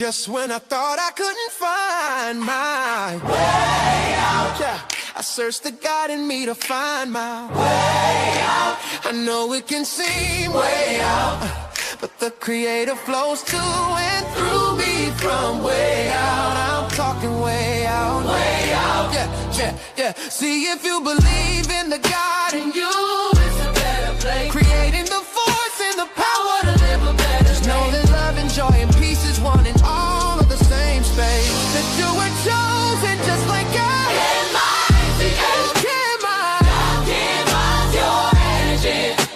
Just when I thought I couldn't find my way out, yeah, I searched the God in me to find my way out. I know it can seem way out, but the Creator flows to and through me from way out. I'm talking way out, yeah, yeah, yeah. See, if you believe in the God in you, it's a better place. Creating the force and the power to live a better. Just know that love and joy and peace is one in all of the same space. That you were chosen just like God.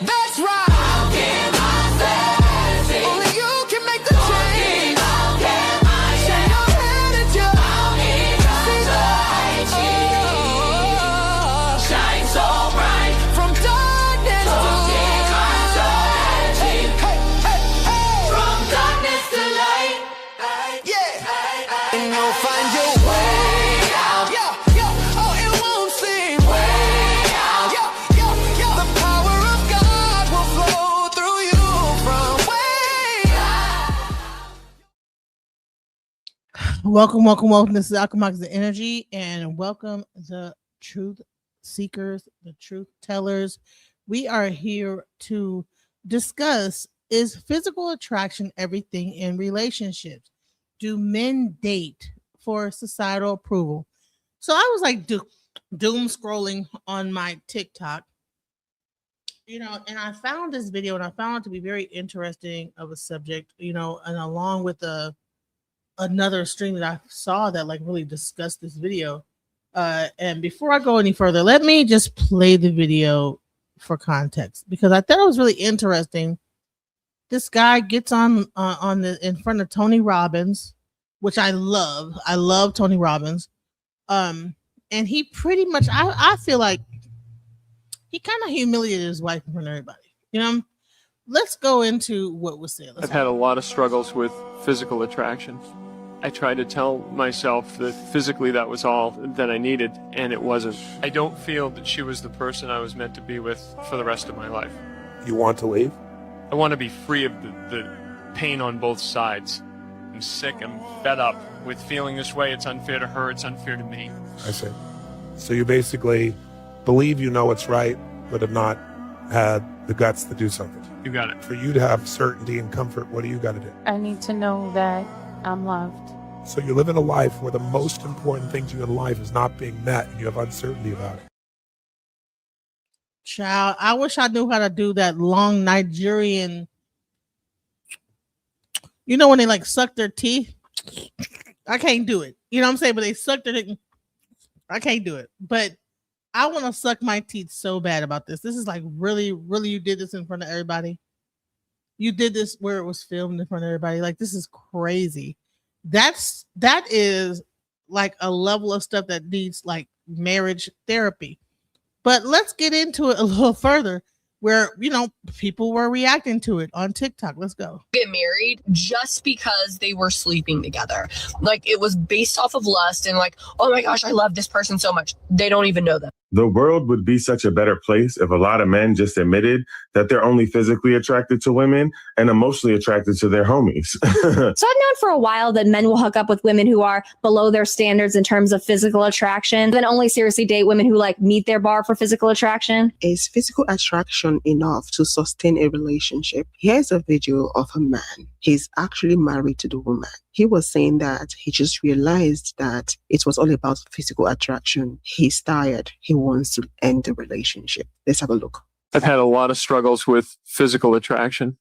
That's right. Only you can make the change. Shine your head at you. Shine so bright from darkness to light. Hey, hey, hey. From darkness to light. Yeah. And you'll find your way out. Yeah. Oh, it won't seem way out. Yeah. The power of God will flow through you from way out. Welcome. This is Alchemizing Energy, and welcome the truth seekers, the truth tellers. We are here to discuss: is physical attraction everything in relationships? Do men date for societal approval? So I was like doom scrolling on my TikTok, and I found this video, and I found it to be very interesting of a subject, and along with another stream that I saw that like really discussed this video. And before I go any further, let me just play the video for context, because I thought it was really interesting. This guy gets on in front of Tony Robbins, which I love. I love Tony Robbins. And he pretty much, I feel like he kind of humiliated his wife in front of everybody. Let's go into what was said. I've had a lot of struggles with physical attraction. I tried to tell myself that physically that was all that I needed, and it wasn't. I don't feel that she was the person I was meant to be with for the rest of my life. You want to leave? I want to be free of the pain on both sides. I'm sick, I'm fed up with feeling this way. It's unfair to her, it's unfair to me. I see. So you basically believe you know what's right, but have not had the guts to do something. You got it. For you to have certainty and comfort, what do you got to do? I need to know that I'm loved. So you're living a life where the most important thing to you in life is not being met, and you have uncertainty about it. Child, I wish I knew how to do that long Nigerian, when they like suck their teeth. I can't do it. You know what I'm saying? But they suck their teeth. I can't do it. But I want to suck my teeth so bad about this. This is like really, really, you did this in front of everybody. You did this where it was filmed in front of everybody. Like, this is crazy. That is like a level of stuff that needs like marriage therapy. But let's get into it a little further, where people were reacting to it on TikTok. Let's go. Get married just because they were sleeping together. Like, it was based off of lust and like, oh my gosh, I love this person so much. They don't even know them. The world would be such a better place if a lot of men just admitted that they're only physically attracted to women and emotionally attracted to their homies. So I've known for a while that men will hook up with women who are below their standards in terms of physical attraction, then only seriously date women who like meet their bar for physical attraction. Is physical attraction enough to sustain a relationship? Here's a video of a man. He's actually married to the woman. He was saying that he just realized that it was all about physical attraction. He's tired. He wants to end the relationship. Let's have a look. I've had a lot of struggles with physical attraction.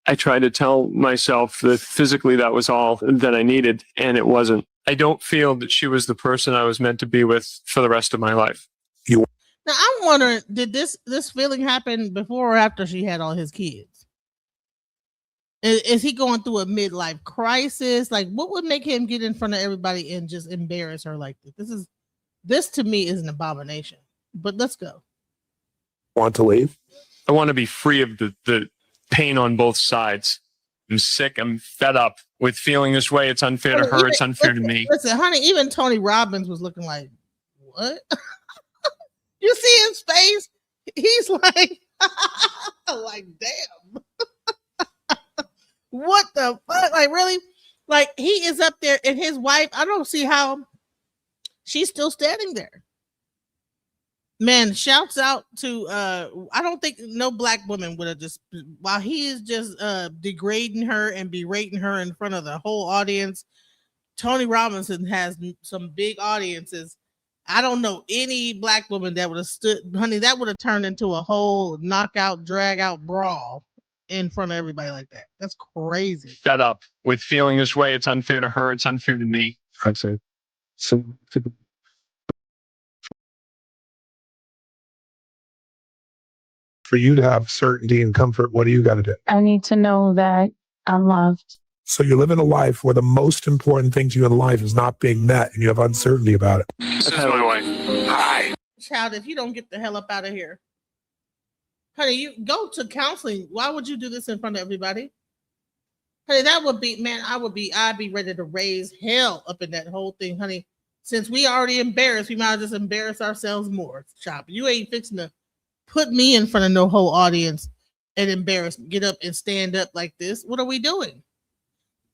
I tried to tell myself that physically that was all that I needed, and it wasn't. I don't feel that she was the person I was meant to be with for the rest of my life. Now, I'm wondering, did this feeling happen before or after she had all his kids? Is he going through a midlife crisis? Like, what would make him get in front of everybody and just embarrass her like this? This to me is an abomination. But let's go. Want to leave? I want to be free of the pain on both sides. I'm sick. I'm fed up with feeling this way. It's unfair to her. It's unfair to me. Listen, honey, even Tony Robbins was looking like, what? You see his face? He's like, like, damn. What the fuck? Like, really? Like, he is up there and his wife, I don't see how she's still standing there. Man, shouts out to I don't think no black woman would have just, while he is just degrading her and berating her in front of the whole audience. Tony Robinson has some big audiences. I don't know any black woman that would have stood, honey, that would have turned into a whole knockout, drag out brawl in front of everybody like that. That's crazy. Fed up with feeling this way. It's unfair to her. It's unfair to me. I'd say. So, For you to have certainty and comfort, what do you got to do? I need to know that I'm loved. So you're living a life where the most important thing to you in life is not being met and you have uncertainty about it. this is my wife. Hi. Child, if you don't get the hell up out of here, honey, you go to counseling. Why would you do this in front of everybody? Honey, that would be, man, I'd be ready to raise hell up in that whole thing, honey. Since we already embarrassed, we might as well just embarrass ourselves more. Chop, you ain't fixing to put me in front of no whole audience and embarrass me. Get up and stand up like this. What are we doing?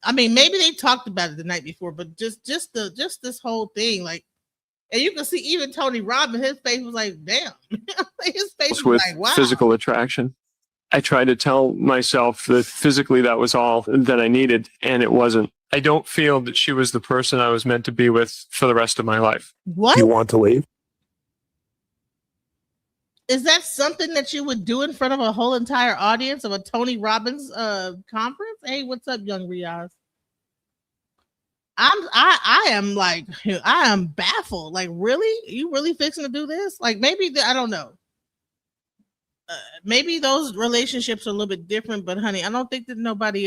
I mean, maybe they talked about it the night before, but just this whole thing, like, and you can see even Tony Robbins, his face was like, damn. His face was With like, wow. physical attraction. I tried to tell myself that physically that was all that I needed, and it wasn't. I don't feel that she was the person I was meant to be with for the rest of my life. What? You want to leave? Is that something that you would do in front of a whole entire audience of a Tony Robbins conference? Hey, what's up, young Riaz? I am like, I am baffled. Like, really? You really fixing to do this? Like, maybe I don't know. Maybe those relationships are a little bit different, but honey, I don't think that nobody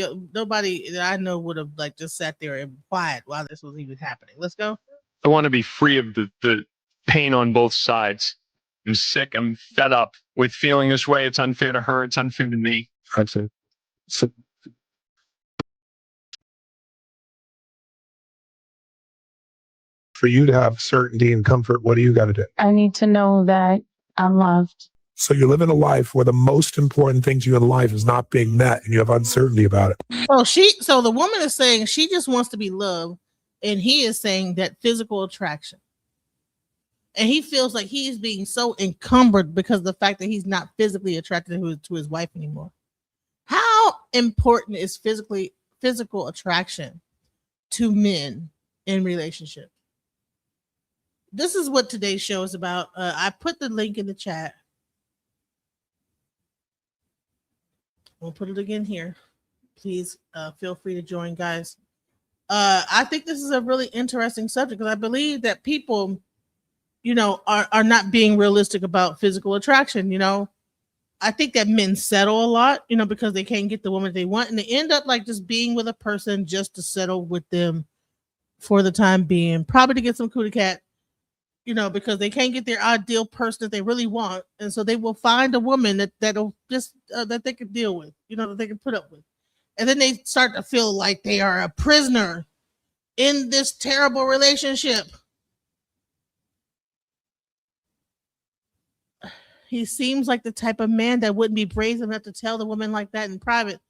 that I know would have like just sat there and quiet while this was even happening. Let's go. I want to be free of the pain on both sides. I'm sick. I'm fed up with feeling this way. It's unfair to her. It's unfair to me. I'd say. So, For you to have certainty and comfort, what do you got to do? I need to know that I'm loved. So you're living a life where the most important thing to you in life is not being met and you have uncertainty about it. So the woman is saying she just wants to be loved, and he is saying that physical attraction. And he feels like he is being so encumbered because of the fact that he's not physically attracted to his wife anymore. How important is physical attraction to men in relationships? This is what today's show is about. I put the link in the chat. We'll put it again here. Please feel free to join, guys. I think this is a really interesting subject because I believe that people, are not being realistic about physical attraction. I think that men settle a lot, because they can't get the woman they want, and they end up like just being with a person just to settle with them for the time being, probably to get some cootie cat, because they can't get their ideal person that they really want, and so they will find a woman that'll just that they can deal with, that they can put up with, and then they start to feel like they are a prisoner in this terrible relationship. He seems like the type of man that wouldn't be brazen enough to tell the woman like that in private.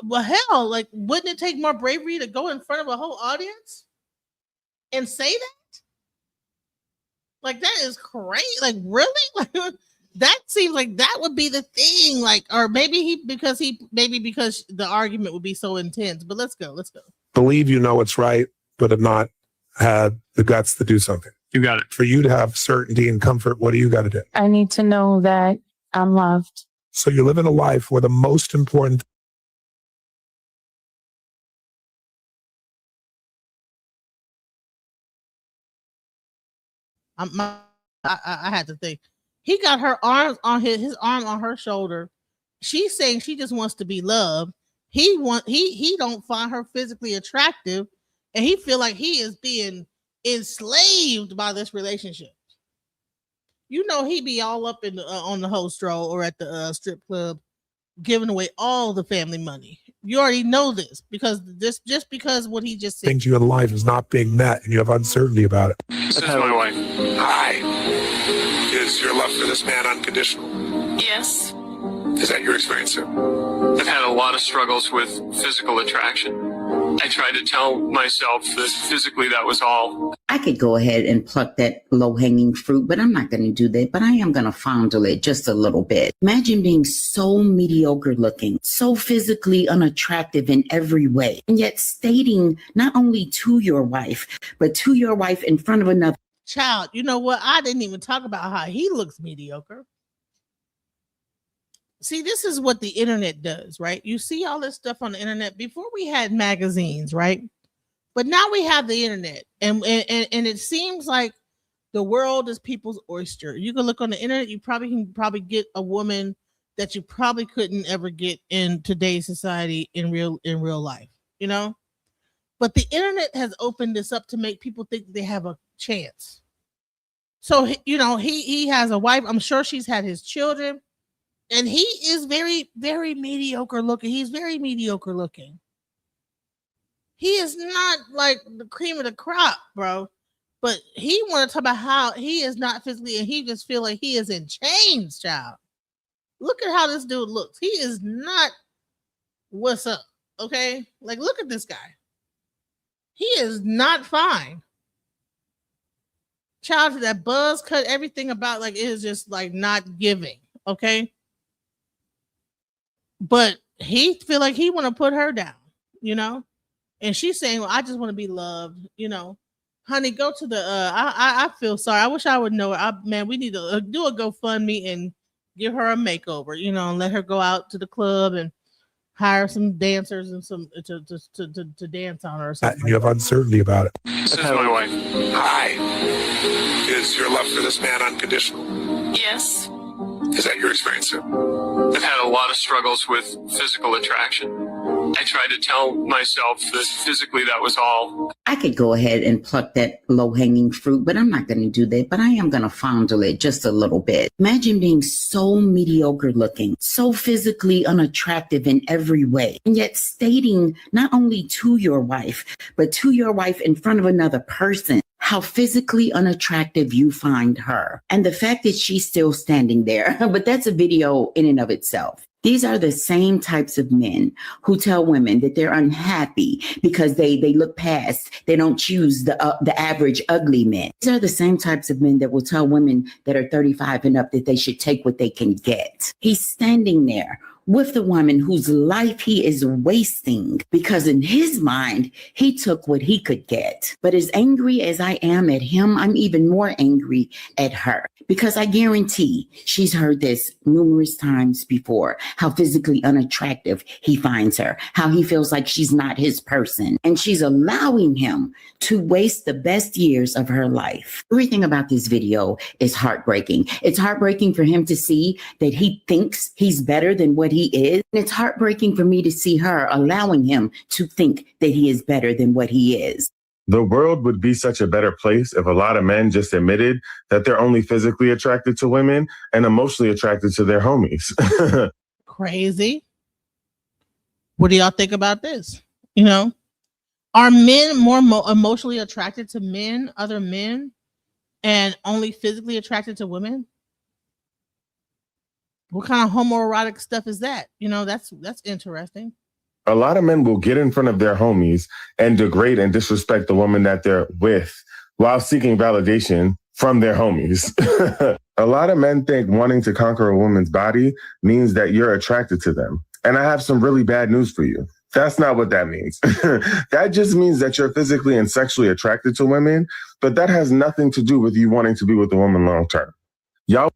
Well, hell, like, wouldn't it take more bravery to go in front of a whole audience and say that? Like, that is crazy. Like, really? Like, that seems like that would be the thing. Like, or maybe because the argument would be so intense. But let's go. Believe you know it's right, but have not had the guts to do something. You got it. For you to have certainty and comfort, what do you got to do? I need to know that I'm loved. So you're living a life where the most important I had to think. He got her arms on his arm on her shoulder. She's saying she just wants to be loved. He don't find her physically attractive, and he feel like he is being enslaved by this relationship. He be all up in on the host stroll or at the strip club, giving away all the family money. You already know this because what he just said. thing to you in life is not being met and you have uncertainty about it. This is my wife. Hi. Is your love for this man unconditional? Yes. Is that your experience too? I've had a lot of struggles with physical attraction. I tried to tell myself that physically that was all. I could go ahead and pluck that low-hanging fruit, but I'm not going to do that. But I am going to fondle it just a little bit. Imagine being so mediocre looking, so physically unattractive in every way, and yet stating not only to your wife, but to your wife in front of another. Child, you know what? I didn't even talk about how he looks mediocre. See, this is what the internet does, right? You see all this stuff on the internet. Before we had magazines, right? But now we have the internet, and it seems like the world is people's oyster. You can look on the internet. You can get a woman that you probably couldn't ever get in today's society in real life, you know. But the internet has opened this up to make people think they have a chance. So you know, he has a wife. I'm sure she's had his children, and he is very, very mediocre looking. He's very mediocre looking. He is not like the cream of the crop, bro. But he want to talk about how he is not physically, and he just feel like he is in chains, child. Look at how this dude looks. He is not what's up, okay? Like, look at this guy. He is not fine. Child, that buzz cut, everything about like it is just like not giving, okay? But he feel like he want to put her down, you know? And she's saying, well, I just want to be loved, you know. Honey, go to the I feel sorry. I wish I would know. Man, we need to do a GoFundMe and give her a makeover, you know, and let her go out to the club and hire some dancers and some to dance on her or something. You have uncertainty about it. This is my wife. Hi. Is your love for this man unconditional? Yes. Is that your experience too? I've had a lot of struggles with physical attraction. I tried to tell myself that physically that was all. I could go ahead and pluck that low-hanging fruit, but I'm not going to do that. But I am going to fondle it just a little bit. Imagine being so mediocre looking, so physically unattractive in every way, and yet stating not only to your wife, but to your wife in front of another person how physically unattractive you find her. And the fact that she's still standing there, but that's a video in and of itself. These are the same types of men who tell women that they're unhappy because they look past, they don't choose the average ugly men. These are the same types of men that will tell women that are 35 and up that they should take what they can get. He's standing there with the woman whose life he is wasting because in his mind, he took what he could get. But as angry as I am at him, I'm even more angry at her because I guarantee she's heard this numerous times before, how physically unattractive he finds her, how he feels like she's not his person, and she's allowing him to waste the best years of her life. Everything about this video is heartbreaking. It's heartbreaking for him to see that he thinks he's better than what he is. And it's heartbreaking for me to see her allowing him to think that he is better than what he is. The world would be such a better place if a lot of men just admitted that they're only physically attracted to women and emotionally attracted to their homies. Crazy. What do y'all think about this? You know, are men more emotionally attracted to men, other men, and only physically attracted to women? What kind of homoerotic stuff is that? You know, that's interesting. A lot of men will get in front of their homies and degrade and disrespect the woman that they're with while seeking validation from their homies. A lot of men think wanting to conquer a woman's body means that you're attracted to them. And I have some really bad news for you. That's not what that means. That just means that you're physically and sexually attracted to women, but that has nothing to do with you wanting to be with a woman long term. Y'all.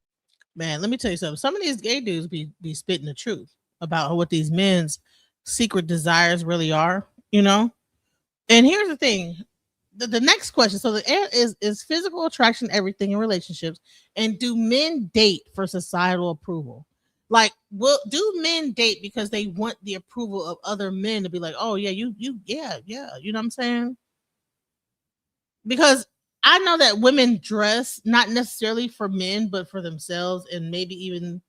Man, let me tell you something. Some of these gay dudes be spitting the truth about what these men's secret desires really are, you know? And here's the thing. The next question. So is physical attraction everything in relationships? And do men date for societal approval? Like, do men date because they want the approval of other men to be like, oh yeah, yeah. You know what I'm saying? Because I know that women dress not necessarily for men, but for themselves, and maybe even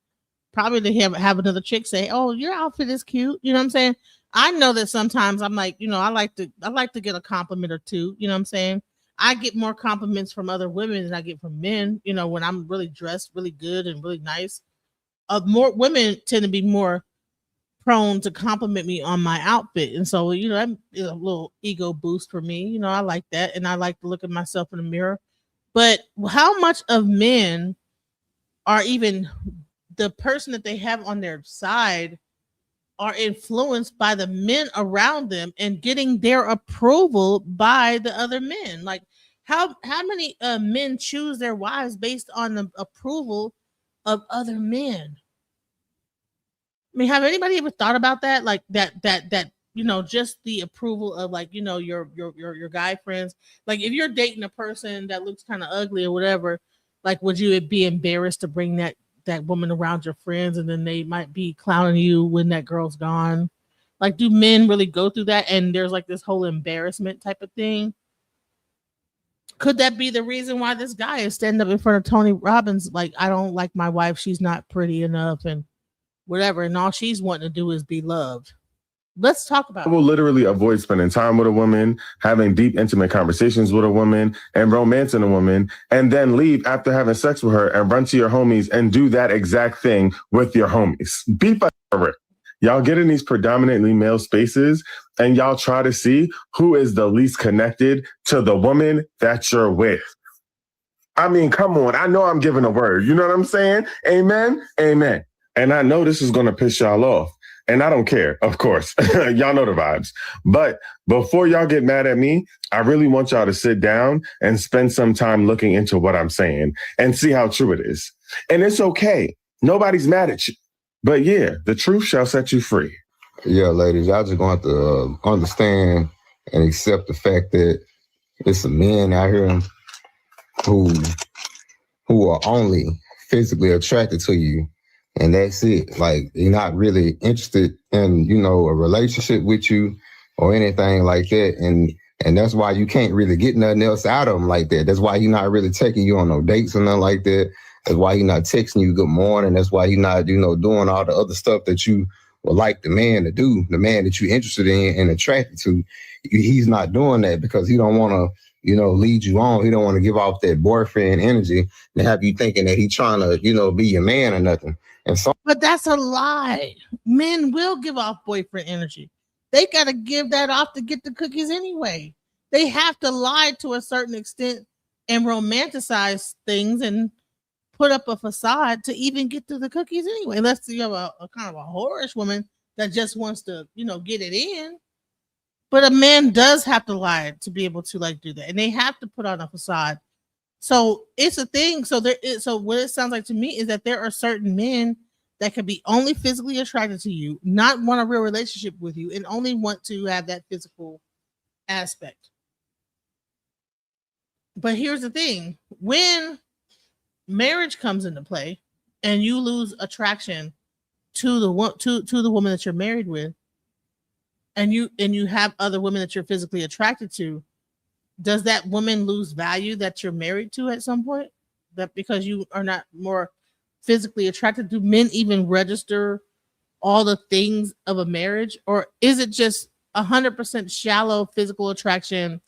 probably to have another chick say, "Oh, your outfit is cute." You know what I'm saying? I know that sometimes I'm like, you know, I like to get a compliment or two. You know what I'm saying? I get more compliments from other women than I get from men. You know, when I'm really dressed, really good, and really nice. More women tend to be more prone to compliment me on my outfit. And so, that is a little ego boost for me. I like that. And I like to look at myself in the mirror. But how much of men are even the person that they have on their side are influenced by the men around them and getting their approval by the other men? Like how many men choose their wives based on the approval of other men? I mean, have anybody ever thought about that? Like that just the approval of like, your guy friends. Like if you're dating a person that looks kind of ugly or whatever, like would you be embarrassed to bring that woman around your friends and then they might be clowning you when that girl's gone? Like, do men really go through that? And there's like this whole embarrassment type of thing. Could that be the reason why this guy is standing up in front of Tony Robbins? Like, I don't like my wife. She's not pretty enough and whatever. And all she's wanting to do is be loved. Let's talk about it. I will literally avoid spending time with a woman, having deep, intimate conversations with a woman, and romancing a woman, and then leave after having sex with her and run to your homies and do that exact thing with your homies. Be for real. Y'all get in these predominantly male spaces and y'all try to see who is the least connected to the woman that you're with. I mean, come on. I know I'm giving a word. You know what I'm saying? Amen. Amen. And I know this is going to piss y'all off. And I don't care, of course. Y'all know the vibes. But before y'all get mad at me, I really want y'all to sit down and spend some time looking into what I'm saying and see how true it is. And it's okay. Nobody's mad at you. But yeah, the truth shall set you free. Yeah, ladies, y'all just going to have to understand and accept the fact that it's some men out here who are only physically attracted to you. And that's it. Like, you're not really interested in, a relationship with you or anything like that. And that's why you can't really get nothing else out of them like that. That's why he's not really taking you on no dates or nothing like that. That's why he's not texting you good morning. That's why he's not, doing all the other stuff that you would like the man to do, the man that you're interested in and attracted to. He's not doing that because he don't want to, lead you on. He don't want to give off that boyfriend energy and have you thinking that he's trying to, be your man or nothing. But that's a lie. Men will give off boyfriend energy. They got to give that off to get the cookies anyway. They have to lie to a certain extent and romanticize things and put up a facade to even get to the cookies anyway. Unless you have a kind of a whorish woman that just wants to, get it in. But a man does have to lie to be able to like do that. And they have to put on a facade. So it's a thing. So what it sounds like to me is that there are certain men that could be only physically attracted to you, not want a real relationship with you, and only want to have that physical aspect. But here's the thing: when marriage comes into play, and you lose attraction to the woman that you're married with, and you have other women that you're physically attracted to, does that woman lose value that you're married to at some point? That because you are not more physically attracted? Do men even register all the things of a marriage? Or is it just 100% shallow physical attraction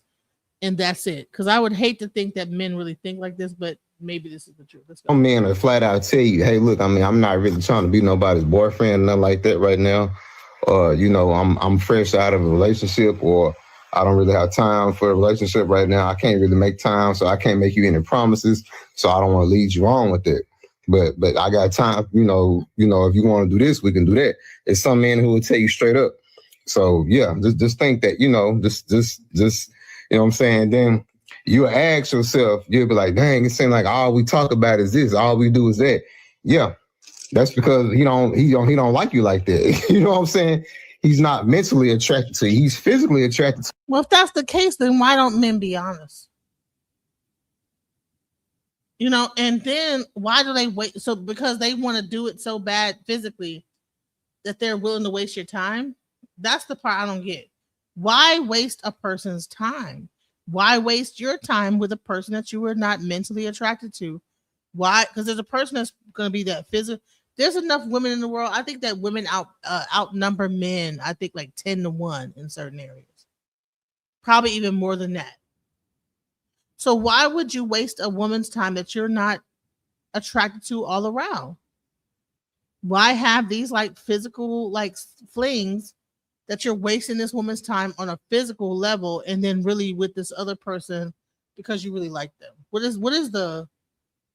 and that's it? Because I would hate to think that men really think like this, but maybe this is the truth. Some men are flat out tell you, hey, look, I'm not really trying to be nobody's boyfriend, nothing like that right now. I'm fresh out of a relationship, or I don't really have time for a relationship right now. I can't really make time, so I can't make you any promises. So I don't want to lead you on with it. But I got time, if you want to do this, we can do that. It's some men who will tell you straight up. So yeah, just think that, just you know what I'm saying? Then you'll ask yourself, you'll be like, dang, it seems like all we talk about is this, all we do is that. Yeah, that's because he don't like you like that. You know what I'm saying? He's not mentally attracted to you. He's physically attracted to you. Well, if that's the case, then why don't men be honest? And then why do they wait? So because they want to do it so bad physically that they're willing to waste your time? That's the part I don't get. Why waste a person's time? Why waste your time with a person that you were not mentally attracted to? Why? Because there's a person that's going to be that physical. There's enough women in the world. I think that women outnumber men. I think like 10-1 in certain areas. Probably even more than that. So why would you waste a woman's time that you're not attracted to all around? Why have these like physical like flings that you're wasting this woman's time on a physical level and then really with this other person because you really like them? What is the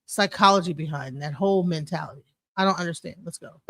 psychology behind that whole mentality? I don't understand. Let's go.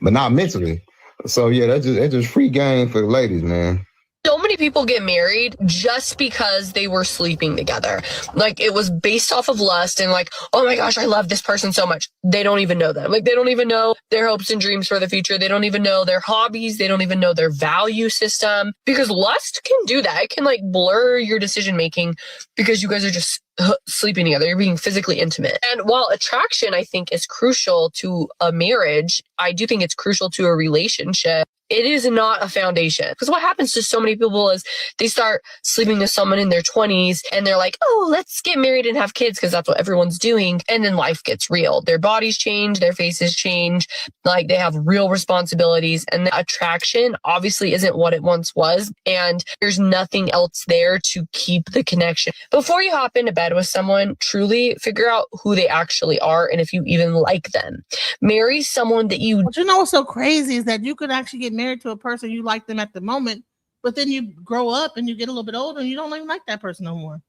But not mentally. So yeah, that's just free game for the ladies, man. So many people get married just because they were sleeping together. Like it was based off of lust and like, oh my gosh, I love this person so much. They don't even know them. Like they don't even know their hopes and dreams for the future. They don't even know their hobbies. They don't even know their value system, because lust can do that. It can like blur your decision making because you guys are just sleeping together. You're being physically intimate. And while attraction, I think, is crucial to a marriage, I do think it's crucial to a relationship. It is not a foundation. Because what happens to so many people is they start sleeping with someone in their 20s and they're like, oh, let's get married and have kids because that's what everyone's doing. And then life gets real. Their bodies change, their faces change, like they have real responsibilities. And the attraction obviously isn't what it once was. And there's nothing else there to keep the connection. Before you hop into bed with someone, truly figure out who they actually are and if you even like them. Marry someone that you... But you know what's so crazy is that you could actually get married to a person you like them at the moment, but then you grow up and you get a little bit older and you don't even like that person no more.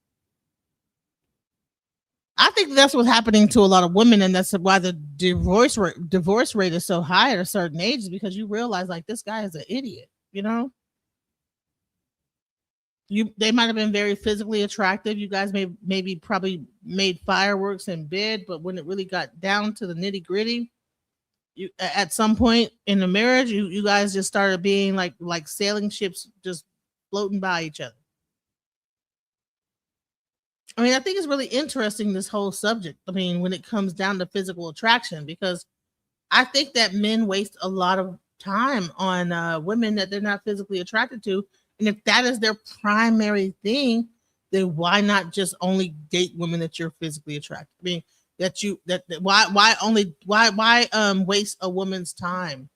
I think that's what's happening to a lot of women, and that's why the divorce rate is so high at a certain age, is because you realize like this guy is an idiot, you know? They might have been very physically attractive. You guys probably made fireworks in bed, but when it really got down to the nitty gritty, you at some point in the marriage, you guys just started being like sailing ships, just floating by each other. I mean, I think it's really interesting, this whole subject. I mean, when it comes down to physical attraction, because I think that men waste a lot of time on women that they're not physically attracted to. And if that is their primary thing, then why not just only date women that you're physically attracted? I mean, why waste a woman's time?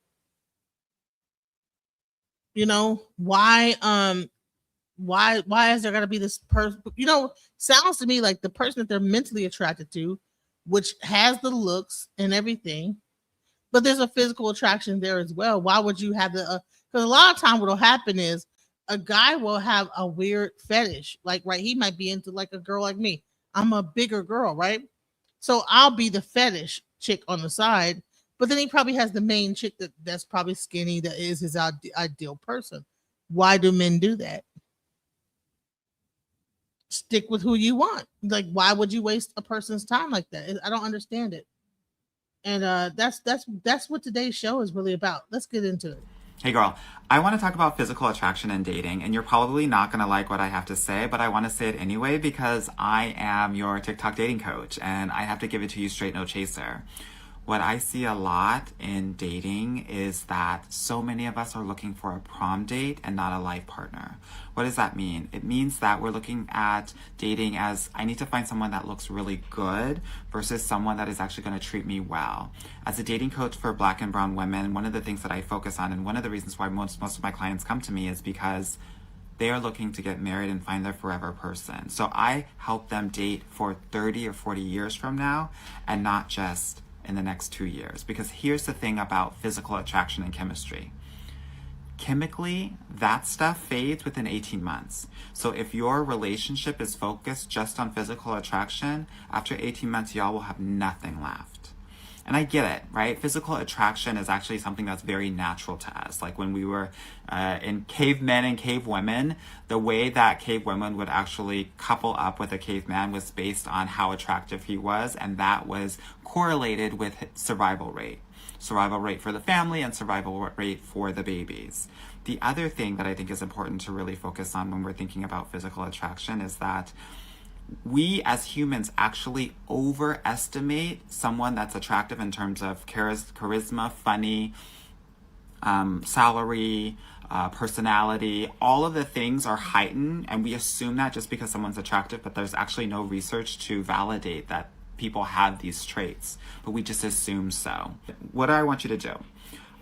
You know, why is there gotta be this person? You know, sounds to me like the person that they're mentally attracted to, which has the looks and everything, but there's a physical attraction there as well. Why would you have because a lot of time what'll happen is a guy will have a weird fetish, like, right, he might be into like a girl like me. I'm a bigger girl, right? So I'll be the fetish chick on the side, but then he probably has the main chick that's probably skinny, that is his ideal person. Why do men do that? Stick with who you want. Like, why would you waste a person's time like that? I don't understand it. And that's what today's show is really about. Let's get into it. Hey girl, I want to talk about physical attraction and dating, and you're probably not going to like what I have to say, but I want to say it anyway because I am your TikTok dating coach and I have to give it to you straight, no chaser. What I see a lot in dating is that so many of us are looking for a prom date and not a life partner. What does that mean? It means that we're looking at dating as, I need to find someone that looks really good versus someone that is actually going to treat me well. As a dating coach for Black and brown women, one of the things that I focus on, and one of the reasons why most of my clients come to me, is because they are looking to get married and find their forever person. So I help them date for 30 or 40 years from now and not just in the next 2 years. Because here's the thing about physical attraction and chemistry. Chemically, that stuff fades within 18 months. So if your relationship is focused just on physical attraction, after 18 months, y'all will have nothing left. And I get it, right? Physical attraction is actually something that's very natural to us. Like when we were in cavemen and cave women, the way that cave women would actually couple up with a caveman was based on how attractive he was, and that was correlated with survival rate. Survival rate for the family and survival rate for the babies. The other thing that I think is important to really focus on when we're thinking about physical attraction is that we as humans actually overestimate someone that's attractive in terms of charisma, funny, salary, personality. All of the things are heightened, and we assume that just because someone's attractive, but there's actually no research to validate that people have these traits, but we just assume so. What do I want you to do?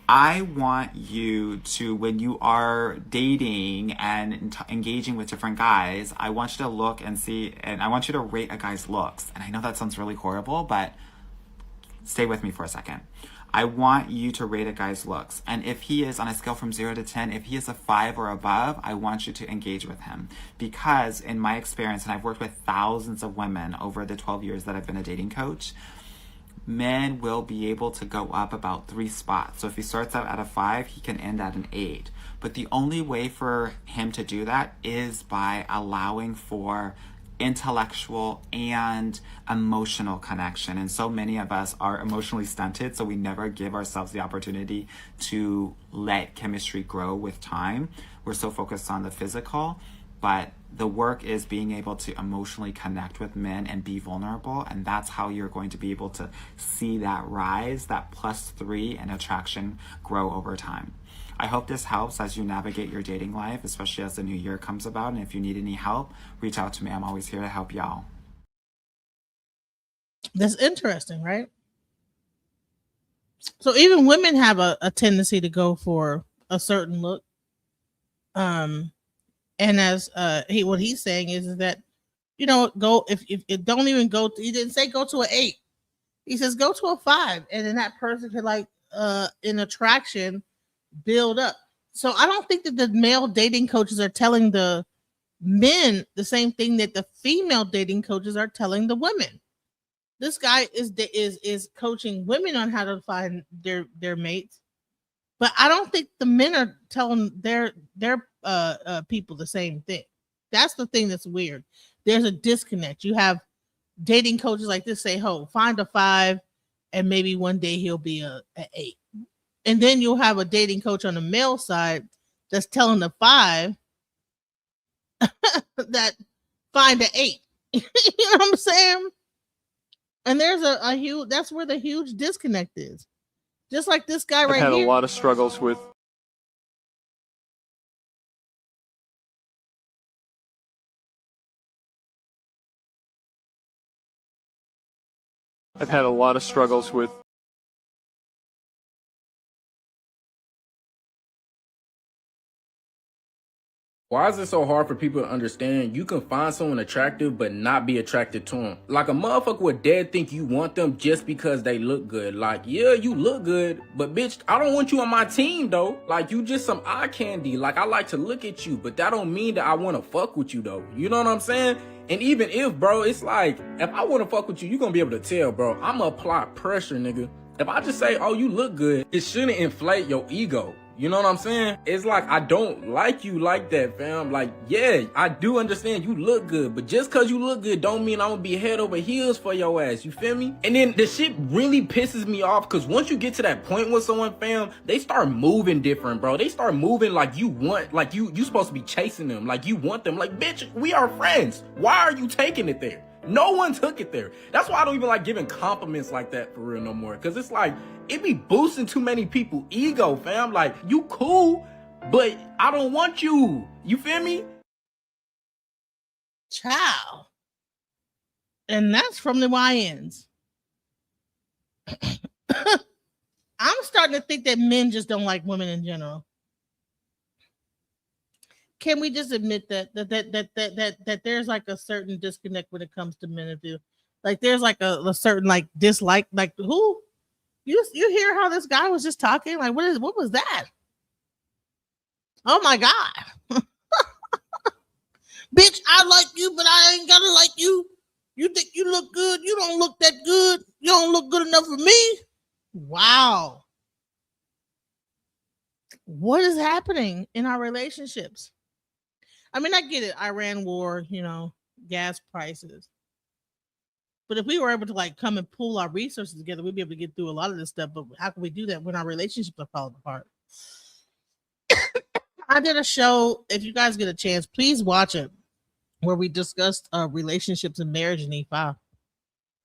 I want you to, when you are dating and engaging with different guys, I want you to look and see, and I want you to rate a guy's looks. And I know that sounds really horrible, but stay with me for a second. I want you to rate a guy's looks. And if he is on a scale from 0 to 10, if he is a 5 or above, I want you to engage with him. Because in my experience, and I've worked with thousands of women over the 12 years that I've been a dating coach, men will be able to go up about 3 spots. So if he starts out at a 5, he can end at an 8. But the only way for him to do that is by allowing for intellectual and emotional connection. And so many of us are emotionally stunted, so we never give ourselves the opportunity to let chemistry grow with time. We're so focused on the physical, but the work is being able to emotionally connect with men and be vulnerable. And that's how you're going to be able to see that rise, that +3 and attraction grow over time. I hope this helps as you navigate your dating life, especially as the new year comes about. And if you need any help, reach out to me. I'm always here to help y'all. That's interesting, right? So even women have a tendency to go for a certain look. And as what he's saying is that, go if it don't even go to, he didn't say go to an 8. He says go to a 5, and then that person could in attraction build up. So I don't think that the male dating coaches are telling the men the same thing that the female dating coaches are telling the women. This guy is coaching women on how to find their mates, but I don't think the men are telling their people the same thing. That's the thing that's weird. There's a disconnect. You have dating coaches like this say, find a 5, and maybe one day he'll be a 8. And then you'll have a dating coach on the male side that's telling the 5 that find an 8. You know what I'm saying? And there's a huge, that's where the huge disconnect is. Just like this guy right here. I've had a lot of struggles with. I've had a lot of struggles with. Why is it so hard for people to understand you can find someone attractive but not be attracted to them? Like a motherfucker would dead think you want them just because they look good. Like, yeah, you look good, but bitch, I don't want you on my team though. Like, you just some eye candy. Like, I like to look at you, but that don't mean that I want to fuck with you though. You know what I'm saying? And even if, bro, it's like, if I want to fuck with you, you're going to be able to tell, bro. I'm going to apply pressure, nigga. If I just say, oh, you look good, it shouldn't inflate your ego. You know what I'm saying? It's like, I don't like you like that, fam. Like, yeah, I do understand you look good, but just cause you look good don't mean I'm gonna be head over heels for your ass. You feel me? And then the shit really pisses me off because once you get to that point with someone, fam, they start moving different, bro. They start moving like you want, like you supposed to be chasing them, like you want them. Like, bitch, we are friends. Why are you taking it there? No one took it there. That's why I don't even like giving compliments like that for real no more. Cause it's like, it be boosting too many people ego, fam. Like, you cool, but I don't want you. You feel me? Ciao. And that's from the YNs. I'm starting to think that men just don't like women in general. Can we just admit that there's like a certain disconnect when it comes to men and female? Like there's like a certain like dislike. Like who? You hear how this guy was just talking? Like what was that? Oh my God. Bitch, I like you, but I ain't gotta like you. You think you look good? You don't look that good. You don't look good enough for me. Wow. What is happening in our relationships? I mean, I get it. Iran war, gas prices. But if we were able to like come and pool our resources together, we'd be able to get through a lot of this stuff. But how can we do that when our relationships are falling apart? I did a show. If you guys get a chance, please watch it, where we discussed relationships and marriage in E5.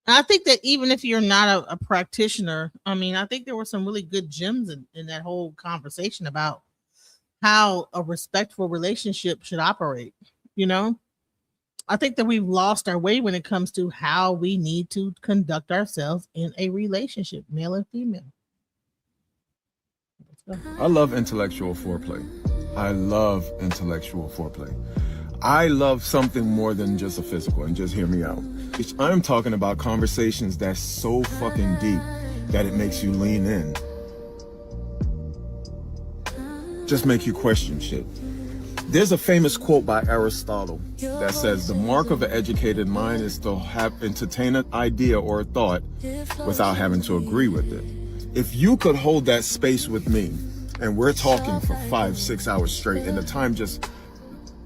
And I think that even if you're not a practitioner, I mean, I think there were some really good gems in that whole conversation about how a respectful relationship should operate. I think that we've lost our way when it comes to how we need to conduct ourselves in a relationship, male and female. I love intellectual foreplay. I love intellectual foreplay. I love something more than just a physical, and just hear me out. I'm talking about conversations that's so fucking deep that it makes you lean in. Just make you question shit. There's a famous quote by Aristotle that says, the mark of an educated mind is to entertain an idea or a thought without having to agree with it. If you could hold that space with me, and we're talking for 5-6 hours straight, and the time just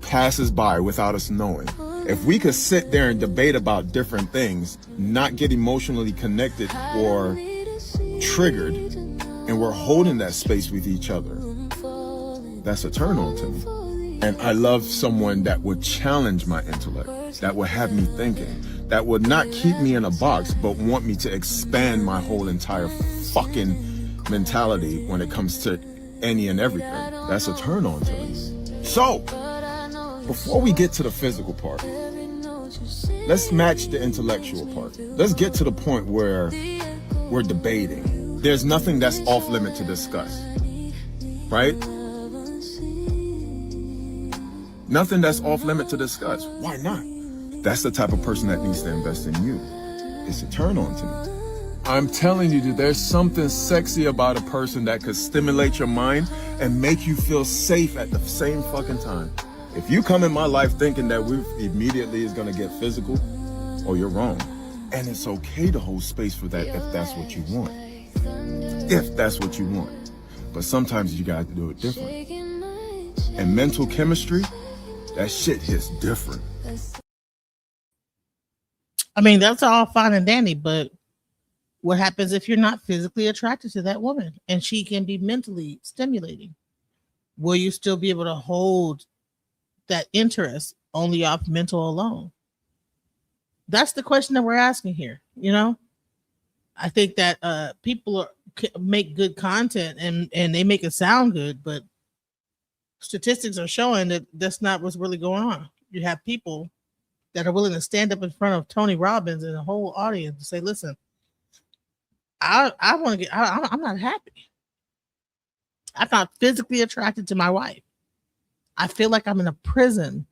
passes by without us knowing. If we could sit there and debate about different things, not get emotionally connected or triggered, and we're holding that space with each other, that's a turn on to me. And I love someone that would challenge my intellect, that would have me thinking, that would not keep me in a box, but want me to expand my whole entire fucking mentality when it comes to any and everything. That's a turn on to me. So, before we get to the physical part, let's match the intellectual part. Let's get to the point where we're debating. There's nothing that's off limit to discuss, right? Nothing that's off limit to discuss. Why not? That's the type of person that needs to invest in you. It's a turn on to me. I'm telling you, dude, there's something sexy about a person that could stimulate your mind and make you feel safe at the same fucking time. If you come in my life thinking that we immediately is gonna get physical, oh, you're wrong. And it's okay to hold space for that if that's what you want. If that's what you want. But sometimes you gotta do it different. And mental chemistry, that shit hits different. I mean, that's all fine and dandy, but what happens if you're not physically attracted to that woman and she can be mentally stimulating? Will you still be able to hold that interest only off mental alone? That's the question that we're asking here. You know, I think that people make good content and they make it sound good, but statistics are showing that that's not what's really going on. You have people that are willing to stand up in front of Tony Robbins and the whole audience and say, listen, I want to get, I'm not happy. I'm not physically attracted to my wife. I feel like I'm in a prison.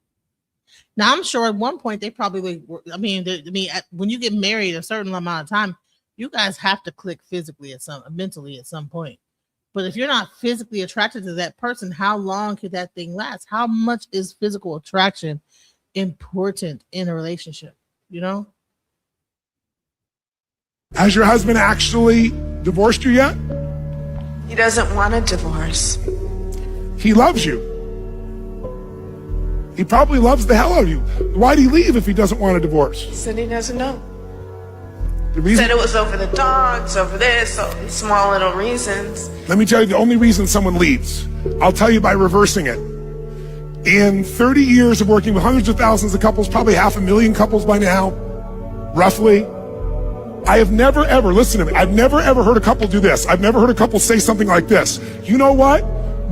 Now, I'm sure at one point they probably, when you get married a certain amount of time, you guys have to click physically mentally at some point. But if you're not physically attracted to that person, how long could that thing last? How much is physical attraction important in a relationship? You know? Has your husband actually divorced you yet? He doesn't want a divorce. He loves you. He probably loves the hell out of you. Why'd he leave if he doesn't want a divorce? He said he doesn't know. The reason, said it was over the dogs, over this, over these small little reasons. Let me tell you the only reason someone leaves. I'll tell you by reversing it. In 30 years of working with hundreds of thousands of couples, probably 500,000 couples by now, roughly, I have never ever, listen to me, I've never ever heard a couple do this. I've never heard a couple say something like this. You know what?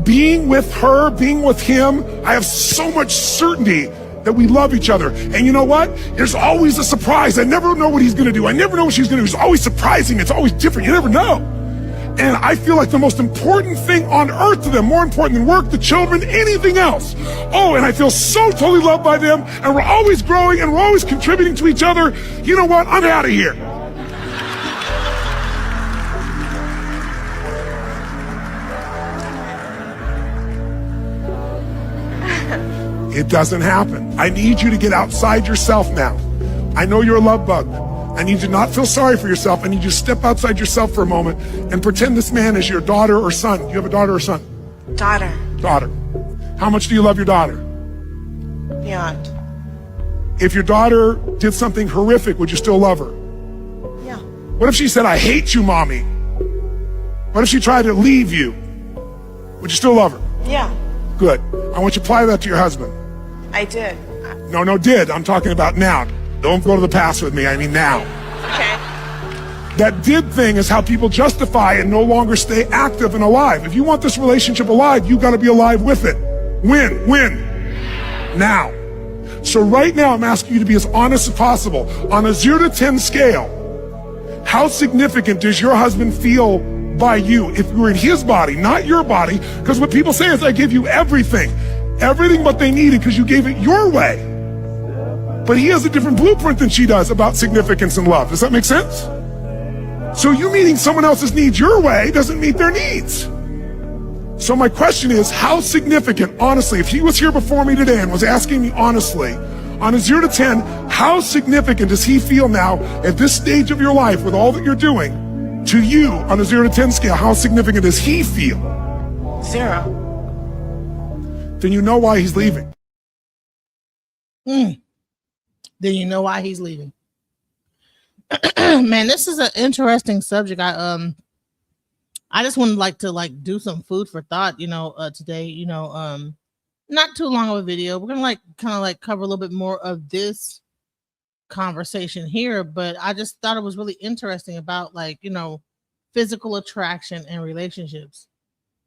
Being with her, being with him, I have so much certainty that we love each other. And you know what? There's always a surprise. I never know what he's going to do. I never know what she's going to do. It's always surprising. It's always different. You never know. And I feel like the most important thing on earth to them, more important than work, the children, anything else. Oh, and I feel so totally loved by them. And we're always growing and we're always contributing to each other. You know what? I'm out of here. It doesn't happen. I need you to get outside yourself now. I know you're a love bug. I need you to not feel sorry for yourself. I need you to step outside yourself for a moment and pretend this man is your daughter or son. Do you have a daughter or son? Daughter. Daughter. How much do you love your daughter? Beyond. If your daughter did something horrific, would you still love her? Yeah. What if she said, I hate you, mommy? What if she tried to leave you? Would you still love her? Yeah. Good. I want you to apply that to your husband. I did. No, did. I'm talking about now. Don't go to the past with me. I mean now. Okay. That did thing is how people justify and no longer stay active and alive. If you want this relationship alive, you got to be alive with it. Win. Now. So right now, I'm asking you to be as honest as possible. On a 0 to 10 scale, how significant does your husband feel by you if you were in his body, not your body? Because what people say is, I give you everything what they needed because you gave it your way. But he has a different blueprint than she does about significance and love. Does that make sense? So you meeting someone else's needs your way doesn't meet their needs. So my question is, how significant, honestly, if he was here before me today and was asking me honestly, on a 0 to 10, how significant does he feel now at this stage of your life with all that you're doing? To you, on a 0 to 10 scale, how significant does he feel? 0. Then you know why he's leaving. Then you know why he's leaving. Man, this is an interesting subject. I just would like to do some food for thought, today, not too long of a video. We're gonna kind of cover a little bit more of this conversation here, but I just thought it was really interesting about physical attraction and relationships.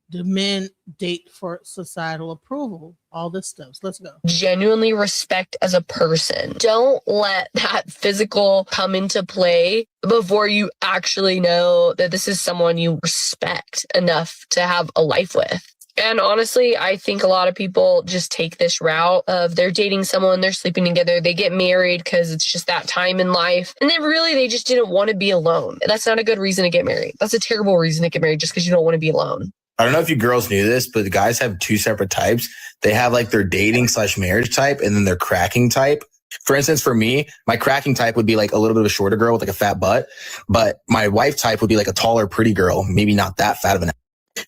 Do men date for societal approval? All this stuff. So let's go. Genuinely respect as a person. Don't let that physical come into play before you actually know that this is someone you respect enough to have a life with. And honestly, I think a lot of people just take this route of they're dating someone, they're sleeping together, they get married because it's just that time in life. And then really they just didn't want to be alone. That's not a good reason to get married. That's a terrible reason to get married just because you don't want to be alone. I don't know if you girls knew this, but the guys have two separate types. They have their dating/marriage type and then their cracking type. For instance, for me, my cracking type would be a little bit of a shorter girl with a fat butt, but my wife type would be a taller, pretty girl, maybe not that fat of an.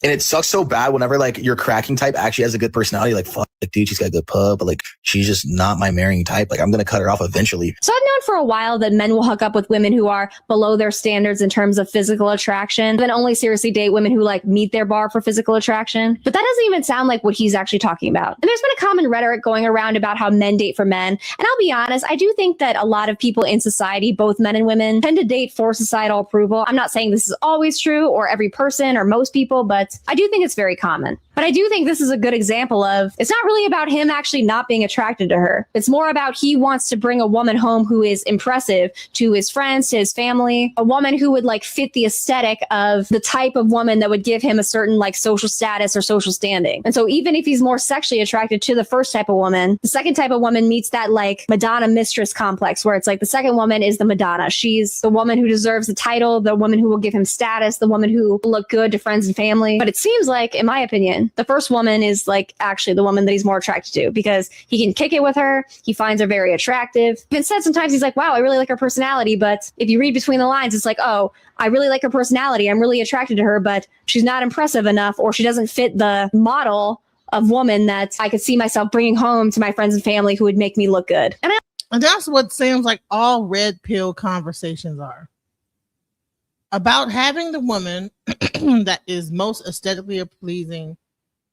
And it sucks so bad whenever your cracking type actually has a good personality. Fuck, dude, she's got a good pub, but she's just not my marrying type. I'm going to cut her off eventually. So I've known for a while that men will hook up with women who are below their standards in terms of physical attraction, then only seriously date women who meet their bar for physical attraction. But that doesn't even sound like what he's actually talking about. And there's been a common rhetoric going around about how men date for men. And I'll be honest, I do think that a lot of people in society, both men and women, tend to date for societal approval. I'm not saying this is always true or every person or most people, but I do think it's very common. But I do think this is a good example of it's not really about him actually not being attracted to her. It's more about he wants to bring a woman home who is impressive to his friends, to his family, a woman who would fit the aesthetic of the type of woman that would give him a certain social status or social standing. And so even if he's more sexually attracted to the first type of woman, the second type of woman meets that Madonna mistress complex where it's the second woman is the Madonna. She's the woman who deserves the title, the woman who will give him status, the woman who will look good to friends and family. But it seems in my opinion, the first woman is actually the woman that he's more attracted to because he can kick it with her. He finds her very attractive. Even said sometimes he's wow, I really like her personality. But if you read between the lines, it's oh, I really like her personality. I'm really attracted to her, but she's not impressive enough or she doesn't fit the model of woman that I could see myself bringing home to my friends and family who would make me look good. And that's what seems like all red pill conversations are. About having the woman that is most aesthetically pleasing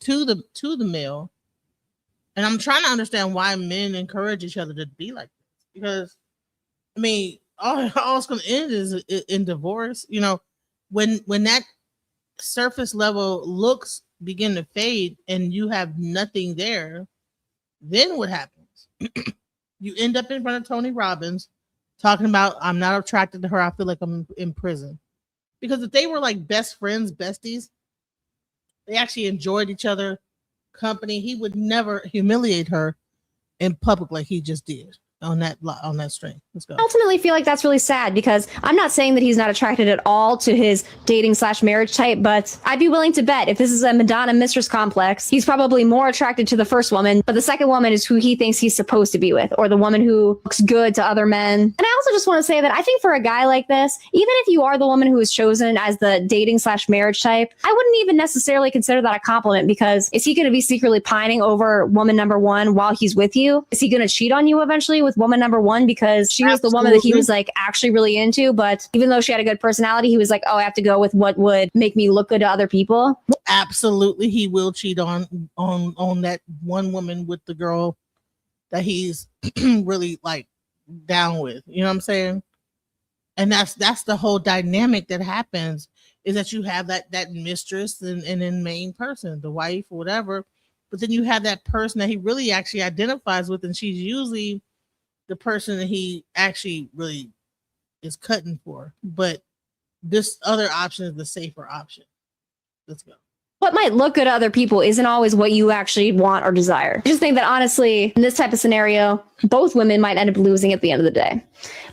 to the male. And I'm trying to understand why men encourage each other to be like this. Because all it's gonna end is in divorce. When that surface level looks begin to fade and you have nothing there, then what happens? You end up in front of Tony Robbins talking about I'm not attracted to her, I feel like I'm in prison. Because if they were best friends, besties, they actually enjoyed each other company, he would never humiliate her in public like he just did on that string. Let's go. I ultimately feel that's really sad because I'm not saying that he's not attracted at all to his dating/marriage type, but I'd be willing to bet if this is a Madonna mistress complex, he's probably more attracted to the first woman, but the second woman is who he thinks he's supposed to be with, or the woman who looks good to other men. And I also just want to say that I think for a guy like this, even if you are the woman who is chosen as the dating/marriage type, I wouldn't even necessarily consider that a compliment because is he going to be secretly pining over woman number one while he's with you? Is he going to cheat on you eventually with woman number one because she was the woman that he was actually really into, but even though she had a good personality, he was oh, I have to go with what would make me look good to other people? Absolutely, he will cheat on that one woman with the girl that he's really down with. You know what I'm saying? And that's the whole dynamic that happens is that you have that mistress and then main person, the wife or whatever, but then you have that person that he really actually identifies with, and she's usually the person that he actually really is cutting for. But this other option is the safer option. Let's go. What might look good to other people isn't always what you actually want or desire. I just think that honestly, in this type of scenario, both women might end up losing at the end of the day.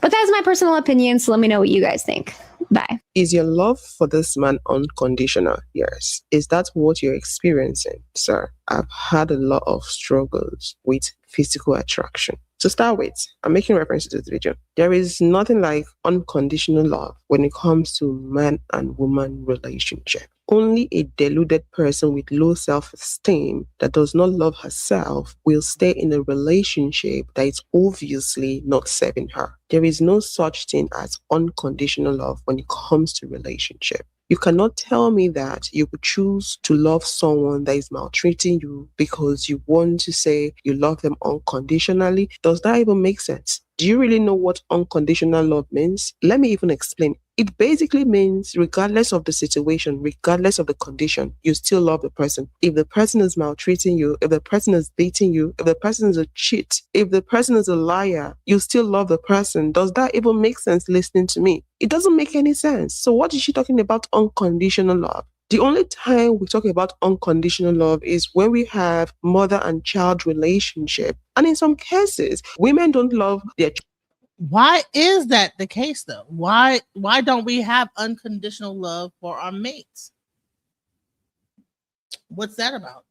But that's my personal opinion, so let me know what you guys think. Bye. Is your love for this man unconditional? Yes. Is that what you're experiencing, sir? I've had a lot of struggles with physical attraction. To start with, I'm making reference to this video. There is nothing like unconditional love when it comes to man and woman relationship. Only a deluded person with low self-esteem that does not love herself will stay in a relationship that is obviously not serving her. There is no such thing as unconditional love when it comes to relationship. You cannot tell me that you would choose to love someone that is maltreating you because you want to say you love them unconditionally. Does that even make sense? Do you really know what unconditional love means? Let me even explain. It basically means regardless of the situation, regardless of the condition, you still love the person. If the person is maltreating you, if the person is beating you, if the person is a cheat, if the person is a liar, you still love the person. Does that even make sense listening to me? It doesn't make any sense. So what is she talking about unconditional love? The only time we talk about unconditional love is when we have mother and child relationship. And in some cases, women don't love their children. Why is that the case though? Why don't we have unconditional love for our mates? What's that about?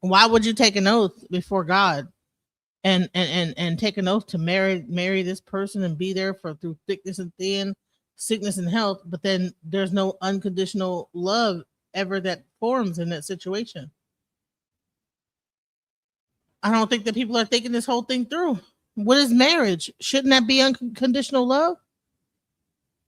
Why would you take an oath before God and take an oath to marry this person and be there for through thickness and thin, sickness and health, but then there's no unconditional love ever that forms in that situation? I don't think that people are thinking this whole thing through. What is marriage? Shouldn't that be unconditional love?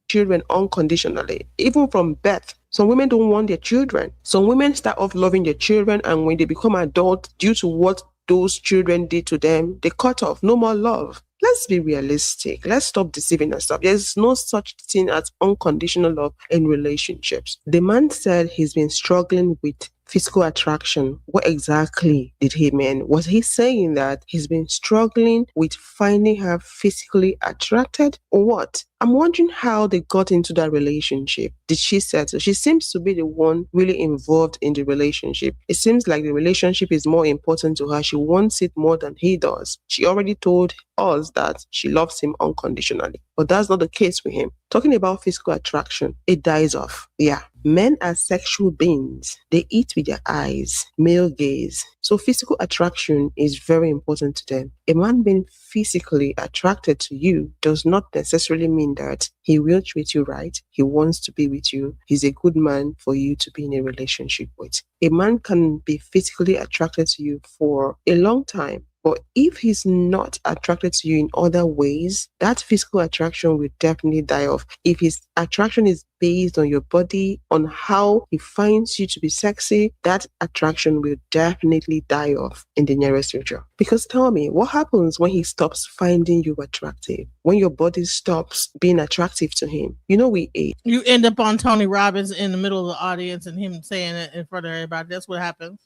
Children unconditionally, even from birth. Some women don't want their children. Some women start off loving their children, and when they become adults, due to what those children did to them, they cut off. No more love. Let's be realistic. Let's stop deceiving ourselves. There's no such thing as unconditional love in relationships. The man said he's been struggling with physical attraction. What exactly did he mean? Was he saying that he's been struggling with finding her physically attracted, or what? I'm wondering how they got into that relationship. Did she settle? She seems to be the one really involved in the relationship. It seems like the relationship is more important to her. She wants it more than he does. She already told us that she loves him unconditionally, but that's not the case with him. Talking about physical attraction, it dies off. Yeah. Men are sexual beings. They eat with their eyes, male gaze. So physical attraction is very important to them. A man being physically attracted to you does not necessarily mean that he will treat you right. He wants to be with you. He's a good man for you to be in a relationship with. A man can be physically attracted to you for a long time, but if he's not attracted to you in other ways, that physical attraction will definitely die off. If his attraction is based on your body, on how he finds you to be sexy, that attraction will definitely die off in the nearest future. Because tell me, what happens when he stops finding you attractive? When your body stops being attractive to him? You know, we age. You end up on Tony Robbins in the middle of the audience and him saying it in front of everybody. That's what happens.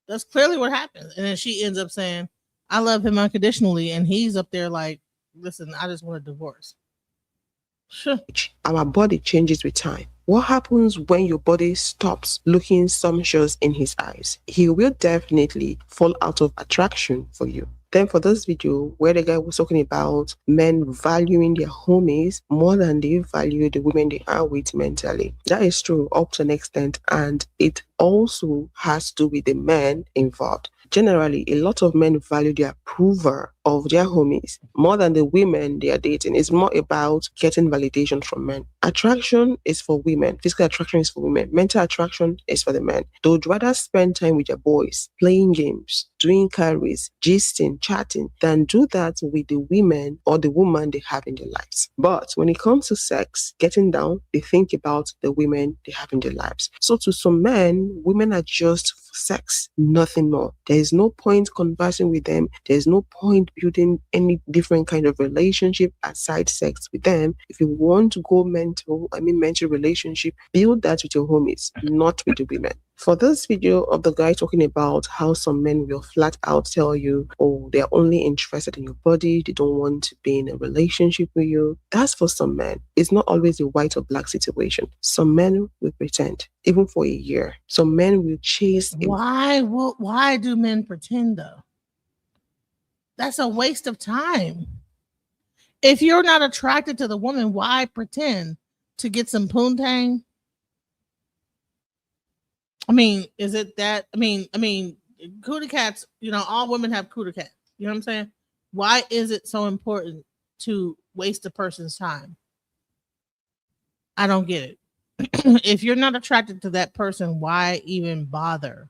That's clearly what happens. And then she ends up saying, I love him unconditionally. And he's up there like, listen, I just want a divorce. Sure. Our body changes with time. What happens when your body stops looking sumptuous in his eyes? He will definitely fall out of attraction for you. Then for this video, where the guy was talking about men valuing their homies more than they value the women they are with mentally. That is true up to an extent, and it also has to do with the men involved. Generally, a lot of men value the approval of their homies more than the women they are dating. It's more about getting validation from men. Attraction is for women. Physical attraction is for women. Mental attraction is for the men. They would rather spend time with their boys, playing games, doing carries, gisting, chatting, than do that with the women or the woman they have in their lives. But when it comes to sex, getting down, they think about the women they have in their lives. So to some men, women are just for sex, nothing more. There is no point conversing with them. There's no point building any different kind of relationship aside sex with them. If you want to go mental relationship, build that with your homies, not with the women. For this video of the guy talking about how some men will flat out tell you, oh, they're only interested in your body, they don't want to be in a relationship with you. That's for some men. It's not always a white or black situation. Some men will pretend, even for a year. Some men will chase. Why do men pretend though? That's a waste of time. If you're not attracted to the woman, why pretend to get some poontang? I mean, is it that? I mean, cootie cats. All women have cootie cats. You know what I'm saying? Why is it so important to waste a person's time? I don't get it. If you're not attracted to that person, why even bother?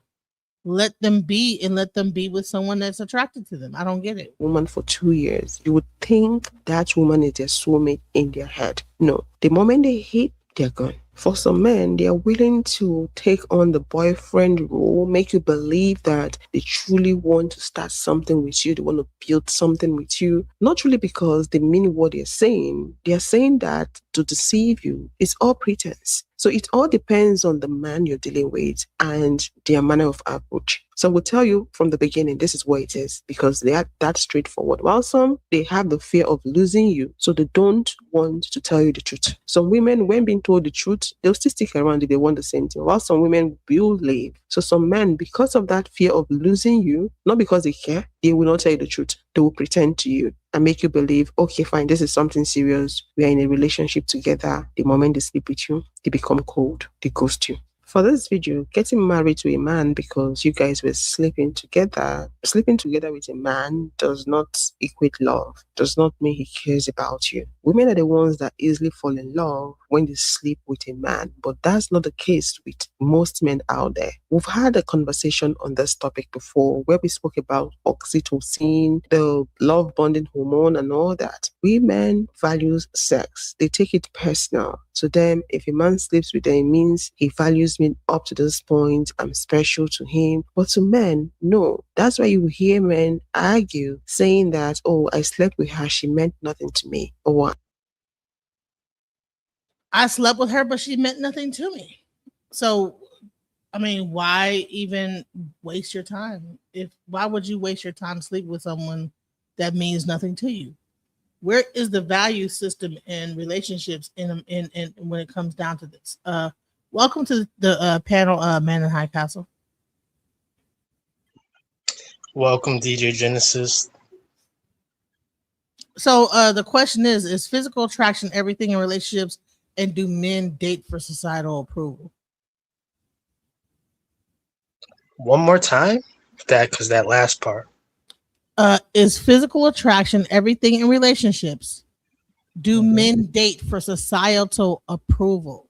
Let them be, and let them be with someone that's attracted to them. I don't get it. Woman for 2 years, you would think that woman is their soulmate in their head. No, the moment they hit, they're gone. For some men, they are willing to take on the boyfriend role, make you believe that they truly want to start something with you. They want to build something with you. Not really because they mean what they're saying. They are saying that to deceive you. It's all pretense. So it all depends on the man you're dealing with and their manner of approach. So we'll tell you from the beginning, this is what it is, because they are that straightforward. While some, they have the fear of losing you, so they don't want to tell you the truth. Some women, when being told the truth, they'll still stick around if they want the same thing, while some women will leave. So some men, because of that fear of losing you, not because they care, they will not tell you the truth. They will pretend to you and make you believe, okay, fine, this is something serious. We are in a relationship together. The moment they sleep with you, they become cold. They ghost you. For this video, getting married to a man because you guys were sleeping together with a man does not equate love, does not mean he cares about you. Women are the ones that easily fall in love when they sleep with a man, but that's not the case with most men out there. We've had a conversation on this topic before where we spoke about oxytocin, the love bonding hormone and all that. Women value sex. They take it personal. To them, if a man sleeps with them, it means he values me up to this point. I'm special to him. But to men, no. That's why you hear men argue saying that, oh, I slept with her, she meant nothing to me. Or I slept with her, but she meant nothing to me. So, I mean, why even waste your time? Why would you waste your time sleeping with someone that means nothing to you? Where is the value system in relationships in when it comes down to this? Welcome to the panel, Man in High Castle. Welcome, DJ Genesis. So the question is physical attraction everything in relationships, and do men date for societal approval? One more time, because that last part. Is physical attraction everything in relationships? Do men date for societal approval?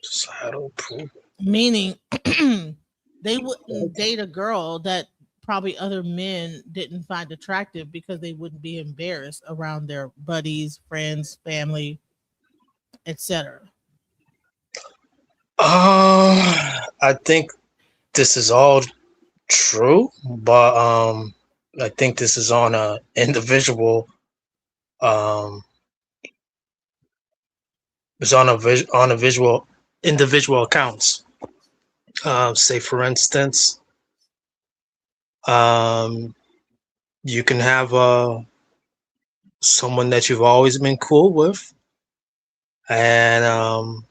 Societal approval. Meaning they wouldn't date a girl that probably other men didn't find attractive because they wouldn't be embarrassed around their buddies, friends, family, etc. I think this is all true, but I think this is on a individual. It's on a visual individual accounts. Say for instance, you can have someone that you've always been cool with, and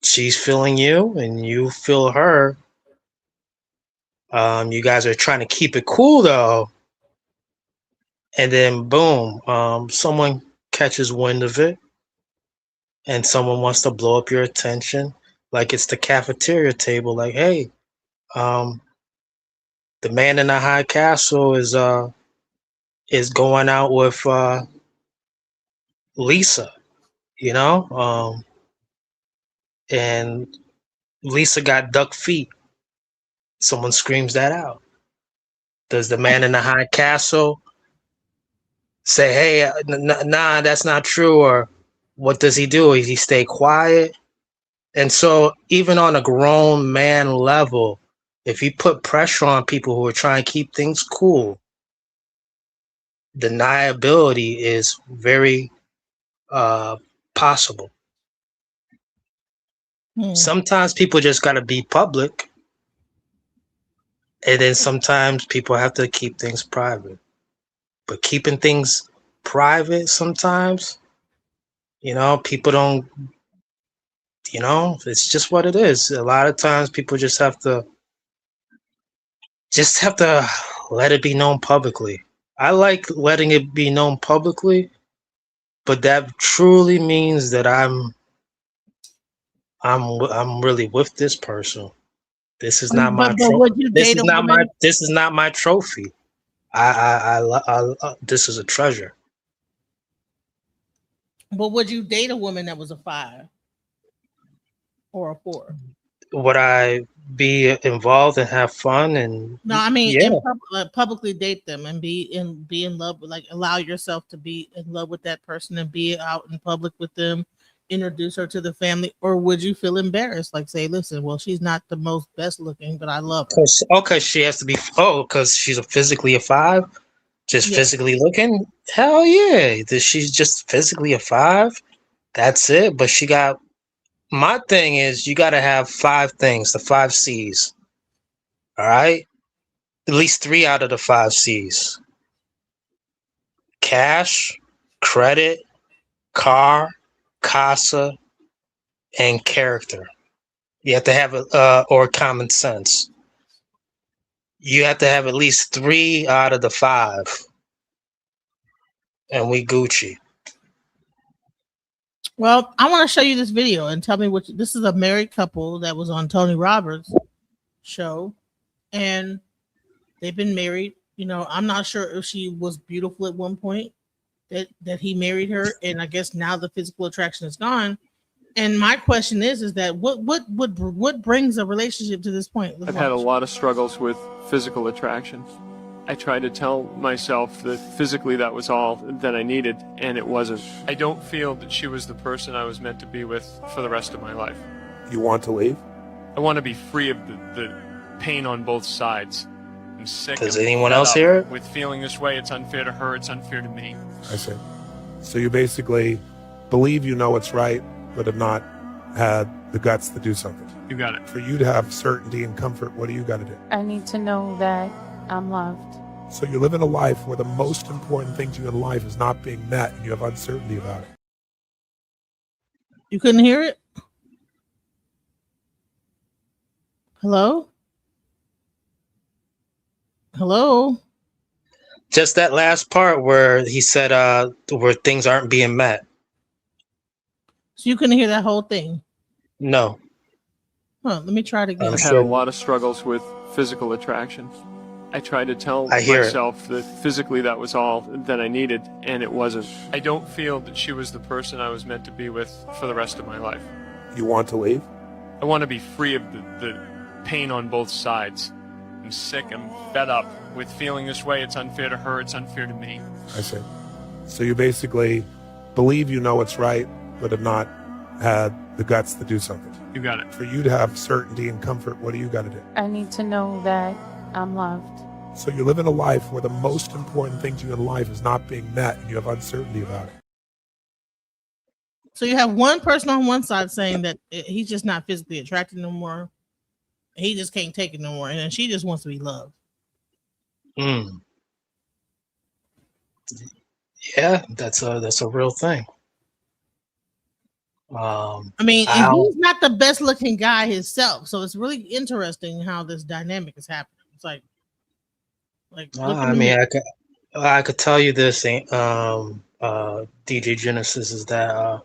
she's feeling you, and you feel her. You guys are trying to keep it cool though, and then boom, someone catches wind of it, and someone wants to blow up your attention, like it's the cafeteria table. Like, hey, the man in the high castle is going out with Lisa, and Lisa got duck feet. Someone screams that out. Does the man in the high castle say, hey, nah, that's not true? Or what does he do? Does he stay quiet? And so even on a grown man level, if you put pressure on people who are trying to keep things cool, deniability is very possible. Sometimes people just got to be public. And then sometimes people have to keep things private. But keeping things private sometimes, people don't, it's just what it is. A lot of times people just have to let it be known publicly. I like letting it be known publicly, but that truly means that I'm really with this person. This is not my But would you this date is a not my woman? this is not my trophy. This is a treasure. But would you date a woman that was a 5 or a 4? Would I be involved and have fun? And No, I mean, yeah, publicly date them and be in love with, like, allow yourself to be in love with that person and be out in public with them, introduce her to the family, or would you feel embarrassed? Like, say, listen, well, she's not the most best looking, but I love her. okay, she has to be. Oh, because she's physically a 5, just Yeah. physically looking. Hell yeah, she's just physically a 5. That's it. But she got. My thing is, you got to have 5 things, the 5 C's. All right, at least 3 out of the 5 C's: cash, credit, car, casa, and character. You have to have or common sense. You have to have at least 3 out of the 5, and we Gucci. Well, I want to show you this video and tell me what this is. A married couple that was on Tony Roberts' show, and they've been married. You know, I'm not sure if she was beautiful at one point that he married her, and I guess now the physical attraction is gone. And my question is that what brings a relationship to this point? I've had a lot of struggles with physical attraction. I tried to tell myself that physically that was all that I needed, and it wasn't. I don't feel that she was the person I was meant to be with for the rest of my life. You want to leave? I want to be free of the pain on both sides. I'm sick. Does I'm anyone fed else up hear it? with feeling this way? It's unfair to her. It's unfair to me. I see. So you basically believe you know what's right, but have not had the guts to do something. You got it. For you to have certainty and comfort, what do you got to do? I need to know that I'm loved. So you're living a life where the most important thing to you in life is not being met, and you have uncertainty about it. You couldn't hear it? Hello? Hello? Just that last part where he said where things aren't being met. So you couldn't hear that whole thing? No. Huh, let me try it again. I've had a lot of struggles with physical attraction. I tried to tell myself that physically that was all that I needed, and it wasn't. I don't feel that she was the person I was meant to be with for the rest of my life. You want to leave? I want to be free of the pain on both sides. I'm sick. I'm fed up with feeling this way. It's unfair to her. It's unfair to me. I see. So you basically believe you know what's right, but have not had the guts to do something. You got it. For you to have certainty and comfort, what do you got to do? I need to know that I'm loved. So you're living a life where the most important thing to you in life is not being met, and you have uncertainty about it. So you have one person on one side saying that he's just not physically attracted no more. He just can't take it no more. And then she just wants to be loved. Yeah, that's a real thing. I mean, and he's not the best looking guy himself. So it's really interesting how this dynamic is happening. It's like I mean, I could tell you this, DJ Genesis, is that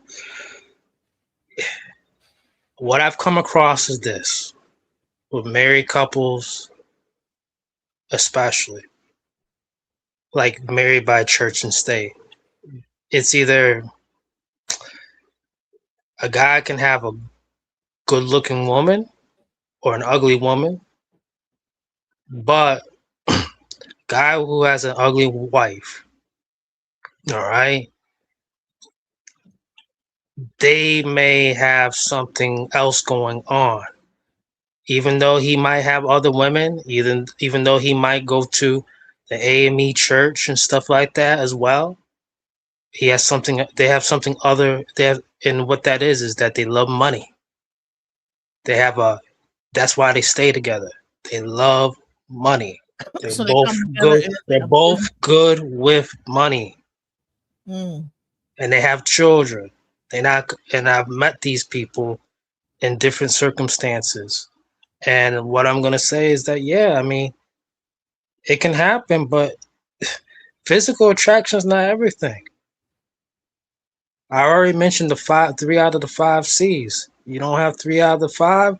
what I've come across is this with married couples, especially like married by church and state. It's either a guy can have a good looking woman or an ugly woman, but guy who has an ugly wife, all right, they may have something else going on. Even though he might have other women, even though he might go to the AME church and stuff like that as well, he has something. They have something other. And what that is that they love money. They have that's why they stay together. They love money. They're So both good. They're both good with money, Mm. and they have children. And I've met these people in different circumstances. And what I'm gonna say is that, yeah, I mean, it can happen, but Physical attraction is not everything. I already mentioned the 3 out of the 5 C's. You don't have 3 out of the 5.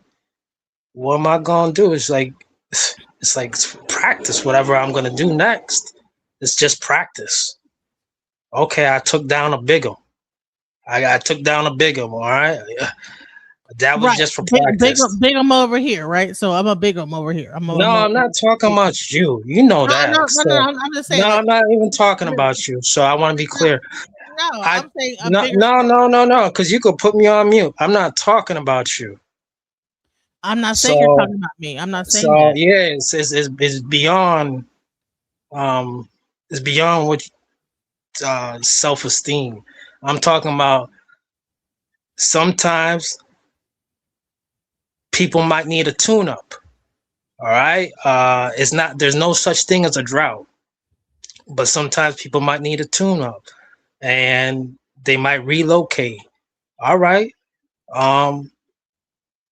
What am I gonna do? It's like it's practice. Whatever I'm gonna do next, it's just practice. Okay, I took down a bigum. I took down a bigum. All right, that was just for practice. Big 'em over here, right? So I'm a big 'em over here. I'm not talking about you. You know that. No. I'm just saying. No, I'm not even talking about you. So I want to be clear. I'm saying no. Because you could put me on mute. I'm not talking about you. I'm not saying you're talking about me. I'm not saying that. Yeah, it's beyond. It's beyond what self-esteem. I'm talking about. Sometimes people might need a tune-up. All right. There's no such thing as a drought, but sometimes people might need a tune-up, and they might relocate. All right.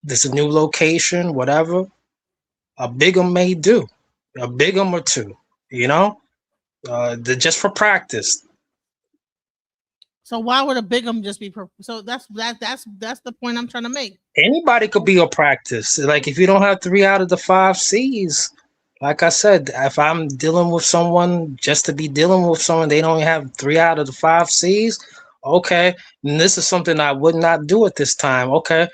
There's a new location, whatever. A bigum may do, a bigum or two. Just for practice. So why would a bigum just be? So that's the point I'm trying to make. Anybody could be a practice. Like if you don't have 3 out of the 5 C's, like I said, if I'm dealing with someone just to be dealing with someone, they don't have 3 out of the 5 C's. Okay, and this is something I would not do at this time. Okay,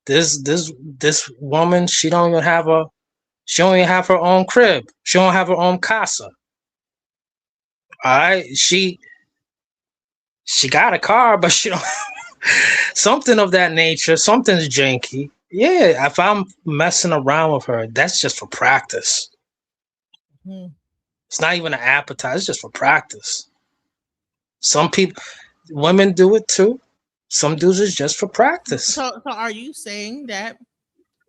this woman, she don't even have her own crib. She don't have her own casa. All right, she got a car, but she don't something of that nature. Something's janky. Yeah, if I'm messing around with her, that's just for practice. It's not even an appetite. It's just for practice. Some women do it too. Some dudes is just for practice. So are you saying that?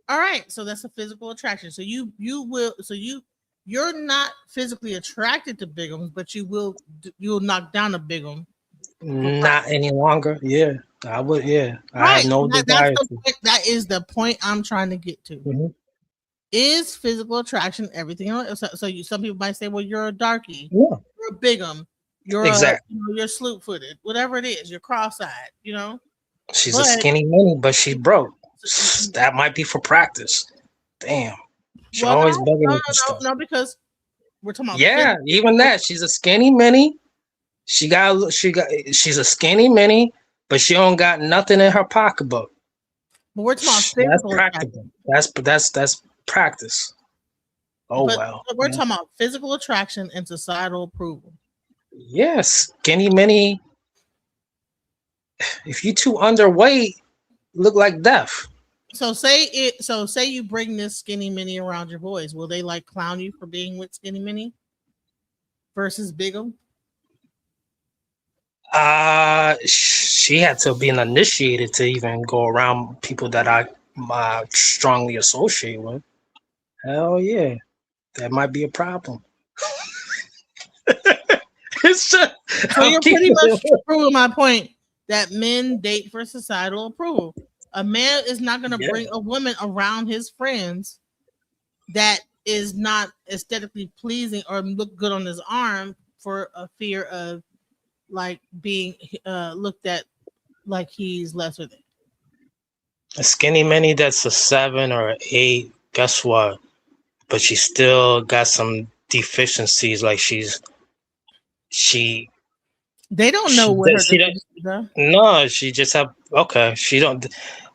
All right. So that's a physical attraction. So you're not physically attracted to bigums, but you'll knock down a bigum. Not any longer. Yeah, I would. Yeah, right. I have no desire. That is the point I'm trying to get to. Mm-hmm. Is physical attraction everything? So some people might say, "Well, you're a darkie. Yeah. You're a bigum. You're you're sloop-footed. Whatever it is, you're cross-eyed. She's a skinny mini, but she's broke. That might be for practice. Damn, she always begging me for stuff. No, because we're talking about. Yeah, even that. She's a skinny mini. She's a skinny mini, but she don't got nothing in her pocketbook. But we're talking about physical. That's practice. That's practice. Well. But we're talking about physical attraction and societal approval. Yes, skinny mini. If you too underweight, look like death. So say you bring this skinny mini around your boys. Will they clown you for being with skinny mini versus bigum? She had to be initiated to even go around people that I strongly associate with. Hell yeah, that might be a problem. It's just, so you're pretty much proving my point that men date for societal approval. A man is not going to bring a woman around his friends that is not aesthetically pleasing or look good on his arm for a fear of being looked at like he's lesser than. A skinny mini that's a 7 or 8, guess what? But she still got some deficiencies. Like they don't know what No, she just have she don't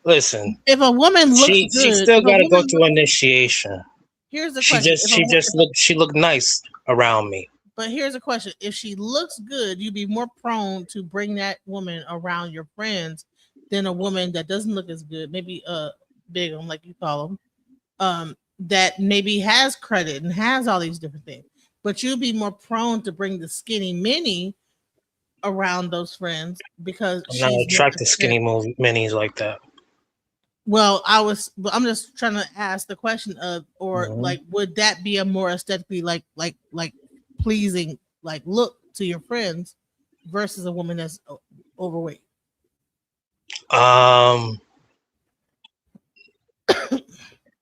listen. If a woman looks good, she still gotta go through initiation. Here's the question. She looked nice around me. But here's a question. If she looks good, you'd be more prone to bring that woman around your friends than a woman that doesn't look as good, maybe bigum, like you call them, that maybe has credit and has all these different things. But you'd be more prone to bring the skinny mini around those friends because I'm not attracted to skinny minis like that. Well, I'm just trying to ask the question of, would that be a more aesthetically like pleasing look to your friends versus a woman that's overweight?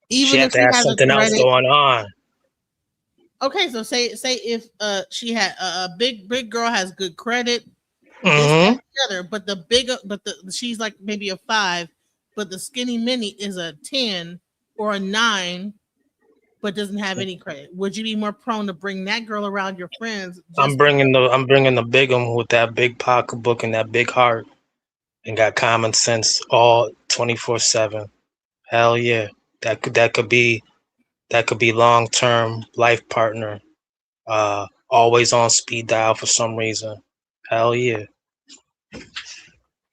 Even she had to have something else going on. Okay, so say if she had a big girl has good credit, this Mm-hmm. that, the other, but the bigger but the she's like maybe a 5, but the skinny mini is a 10 or a 9, but doesn't have any credit. Would you be more prone to bring that girl around your friends? I'm bringing the big one with that big pocketbook and that big heart, and got common sense all 24/7. Hell yeah, that could be long term life partner. Always on speed dial for some reason. Hell yeah.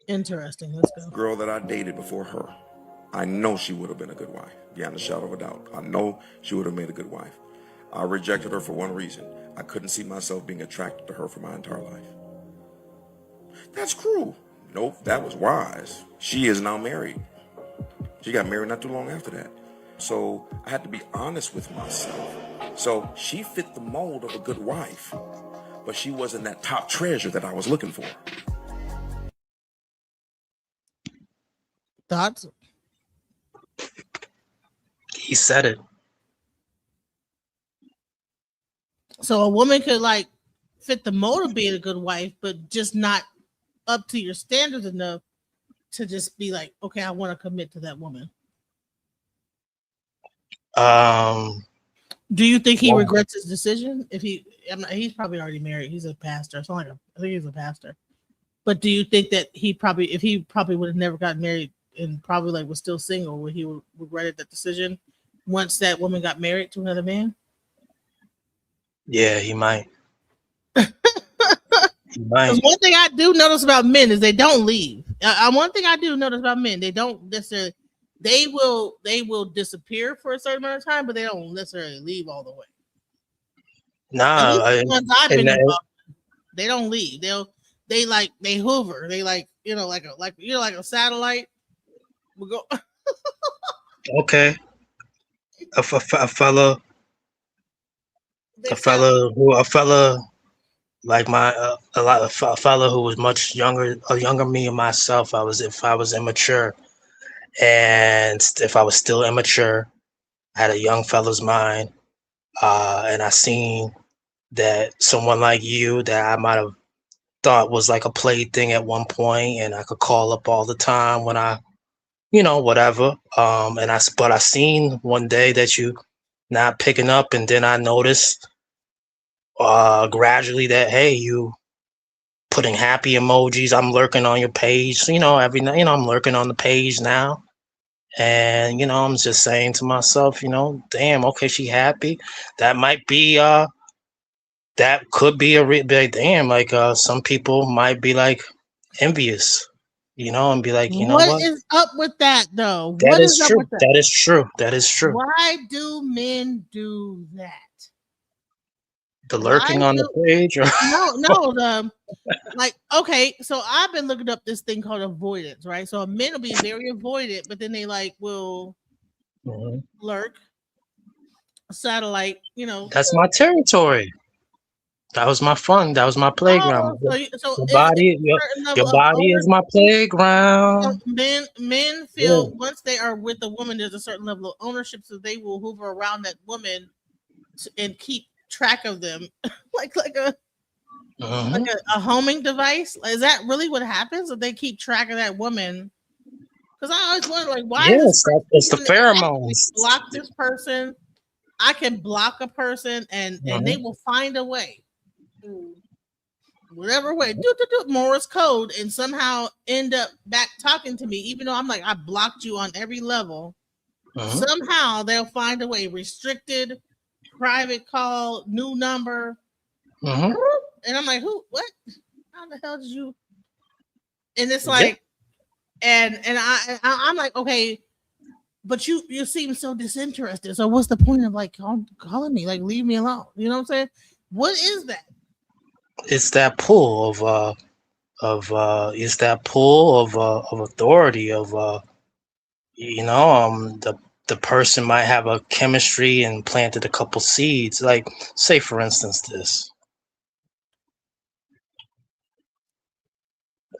Interesting. Let's go. Girl that I dated before her, I know she would have been a good wife, beyond a shadow of a doubt. I know she would have made a good wife. I rejected her for one reason. I couldn't see myself being attracted to her for my entire life. That's cruel. Nope, that was wise. She is now married. She got married not too long after that. So I had to be honest with myself. So she fit the mold of a good wife, but she wasn't that top treasure that I was looking for. Thoughts? He said it. So a woman could like fit the mold of being a good wife, but just not up to your standards enough to just be like, okay, I want to commit to that woman. Do you think he regrets his decision? If he's probably already married. He's a pastor. I think he's a pastor. But do you think that if he would have never gotten married and probably like was still single, would he regretted that decision once that woman got married to another man? Yeah, he might. Because one thing I do notice about men is they don't leave. One thing I do notice about men, they don't necessarily. They will disappear for a certain amount of time, but they don't necessarily leave all the way. Nah, the ones I've been involved in, they don't leave. They hover. They like a satellite. We go. Okay. A fella like a fella who was much younger me and myself. If I was immature, and if I was still immature, I had a young fella's mind, and I seen that someone like you that I might have thought was like a plaything at one point, and I could call up all the time when I, whatever. But I seen one day that you not picking up, and then I noticed gradually that, hey, you putting happy emojis. I'm lurking on your page, every night. I'm lurking on the page now, and I'm just saying to myself, damn, okay, she happy. That might be that could be damn, like some people might be like envious, and be like, what is up with that though? That is true. That is true. That is true. Why do men do that? The lurking on the page, or no, like, okay, so I've been looking up this thing called avoidance, right? So men will be very avoidant, but then they will lurk, satellite, That's my territory. That was my fun. That was my playground. So your body is my playground. So men feel once they are with a woman, there's a certain level of ownership, so they will hover around that woman and keep track of them, like a homing device. Is that really what happens? If they keep track of that woman? Because I always wonder, like, why? Yes, it's the pheromones. Block this person. I can block a person, and they will find a way, whatever way, Morse code, and somehow end up back talking to me, even though I'm like, I blocked you on every level. Somehow they'll find a way. Restricted, private call, new number, and I'm like, who? What? How the hell did you? And it's like, and I'm like, okay, but you seem so disinterested. So what's the point of like calling me? Like, leave me alone. You know what I'm saying? What is that? It's that pull of authority of the person might have a chemistry and planted a couple seeds. Like, say for instance this.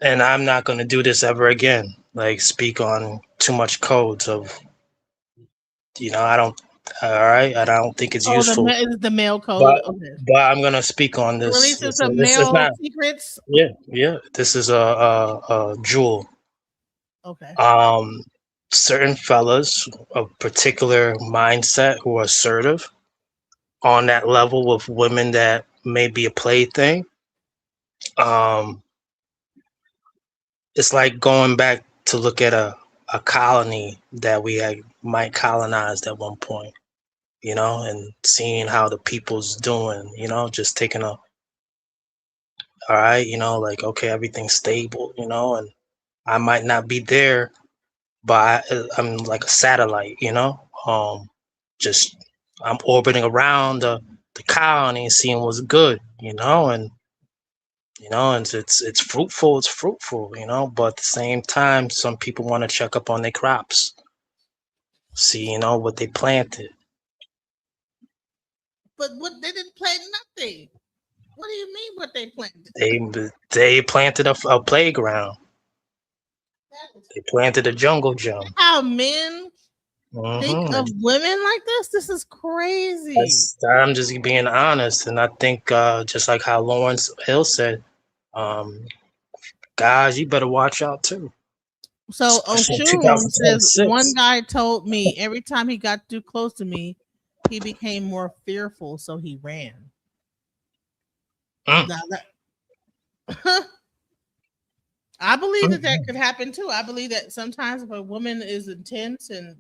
And I'm not going to do this ever again. Like, speak on too much codes of, I All right, and I don't think it's Oh, useful. the male code. But Okay. I'm gonna speak on this. Releasing some This is male not. secrets. Yeah. This is a jewel. Okay. Certain fellas of particular mindset who are assertive on that level with women that may be a plaything. It's like going back to look at a colony that we might colonized at one point, and seeing how the people's doing, just taking all right, like, okay, everything's stable, and I might not be there, but I'm like a satellite, just I'm orbiting around the colony and seeing what's good, and and it's fruitful, but at the same time, some people want to check up on their crops, see, what they planted. But what they didn't plant nothing. What do you mean what they planted? They planted a playground. They planted a jungle gym. How men think of women like this? This is crazy. I'm just being honest, and I think just like how Lawrence Hill said, guys, you better watch out too. So Oshun says one guy told me every time he got too close to me, he became more fearful, so he ran. Now I believe that could happen too. I believe that sometimes if a woman is intense and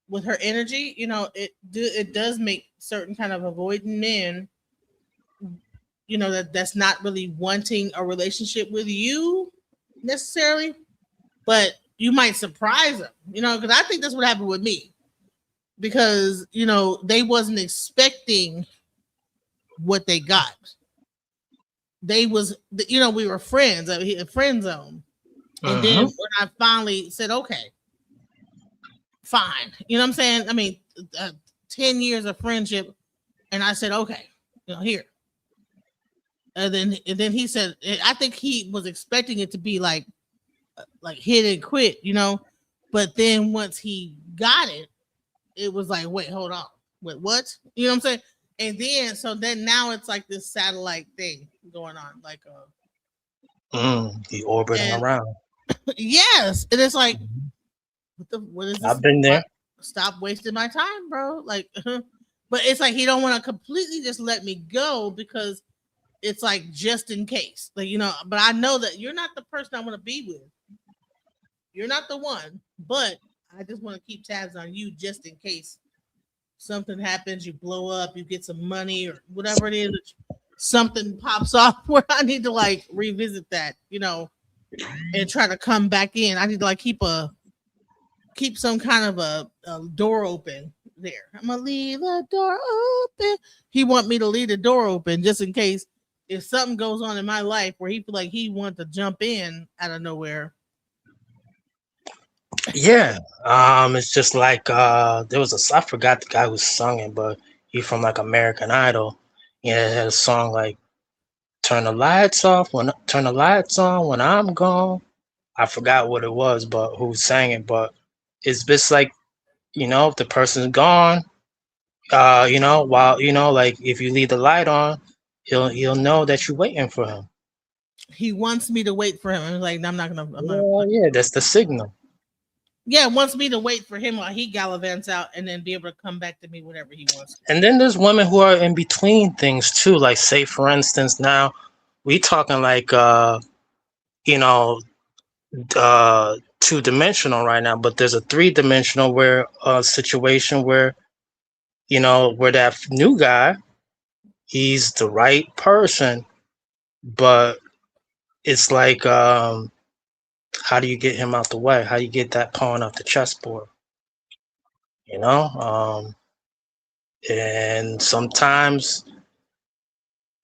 with her energy, it does make certain kind of avoiding men, that's not really wanting a relationship with you necessarily, but you might surprise them, because I think that's what happened with me, because they wasn't expecting what they got. They was, we were friends, a friend zone. And then when I finally said, okay, fine. You know what I'm saying? I mean, 10 years of friendship. And I said, okay, here. And then he said, I think he was expecting it to be like hit and quit, but then once he got it, it was like, wait, hold on. Wait, what? You know what I'm saying? And then, so then now it's like this satellite thing going on, like the orbiting around. Yes, and it's like, what is this? I've been there. Stop wasting my time, bro. Like, but it's like he don't want to completely just let me go because it's like just in case, like But I know that you're not the person I want to be with. You're not the one, but I just want to keep tabs on you just in case something happens, you blow up, you get some money or whatever it is, something pops off where I need to like revisit that, and try to come back in. I need to like keep some kind of a door open there. I'm gonna leave the door open. He want me to leave the door open just in case if something goes on in my life where he feel like he wants to jump in out of nowhere. Yeah, it's just like there was I forgot the guy who sung it, but he from like American Idol. Yeah, it had a song like turn the lights on when I'm gone. I forgot what it was, but who sang it, but it's just like, if the person's gone, while like if you leave the light on, he'll know that you're waiting for him. He wants me to wait for him. I'm like, I'm not gonna. Yeah, that's the signal. Yeah, wants me to wait for him while he gallivants out and then be able to come back to me whenever he wants. And then there's women who are in between things too. Like, say for instance, now we talking like 2-dimensional right now, but there's a 3-dimensional where situation where where that new guy, he's the right person, but it's like how do you get him out the way? How do you get that pawn off the chessboard? And sometimes,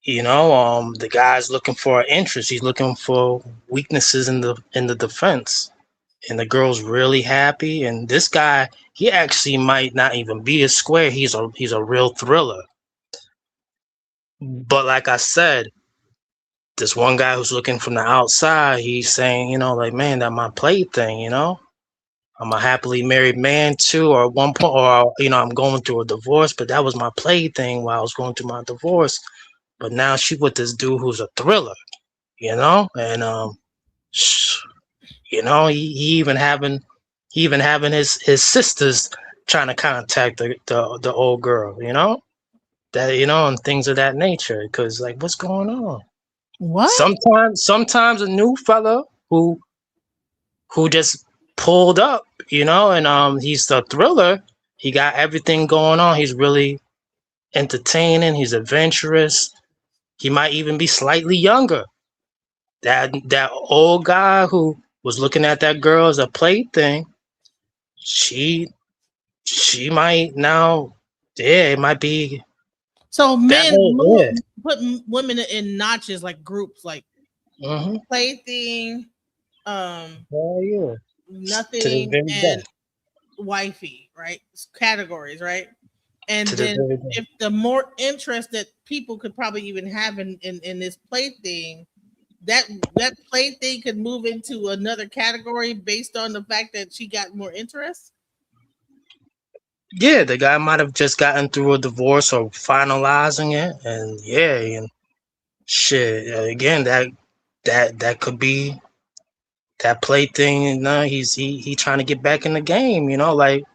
the guy's looking for an interest. He's looking for weaknesses in the defense, and the girl's really happy. And this guy, he actually might not even be a square. He's a real thriller. But like I said, this one guy who's looking from the outside, he's saying, like, man, that my plaything, I'm a happily married man too, or at one point, or I'm going through a divorce, but that was my plaything while I was going through my divorce. But now she with this dude who's a thriller, and he even having his sisters trying to contact the old girl, and things of that nature. Because like, what's going on? What? Sometimes a new fella who just pulled up, and he's the thriller. He got everything going on. He's really entertaining. He's adventurous. He might even be slightly younger. That old guy who was looking at that girl as a plaything, she might now, it might be. So men put women in notches, like groups, like plaything, nothing, and wifey, right? Categories, right? And then if the more interest that people could probably even have in this plaything, that plaything could move into another category based on the fact that she got more interest. Yeah, the guy might have just gotten through a divorce or finalizing it, and shit. Again, that could be that plaything. He trying to get back in the game, like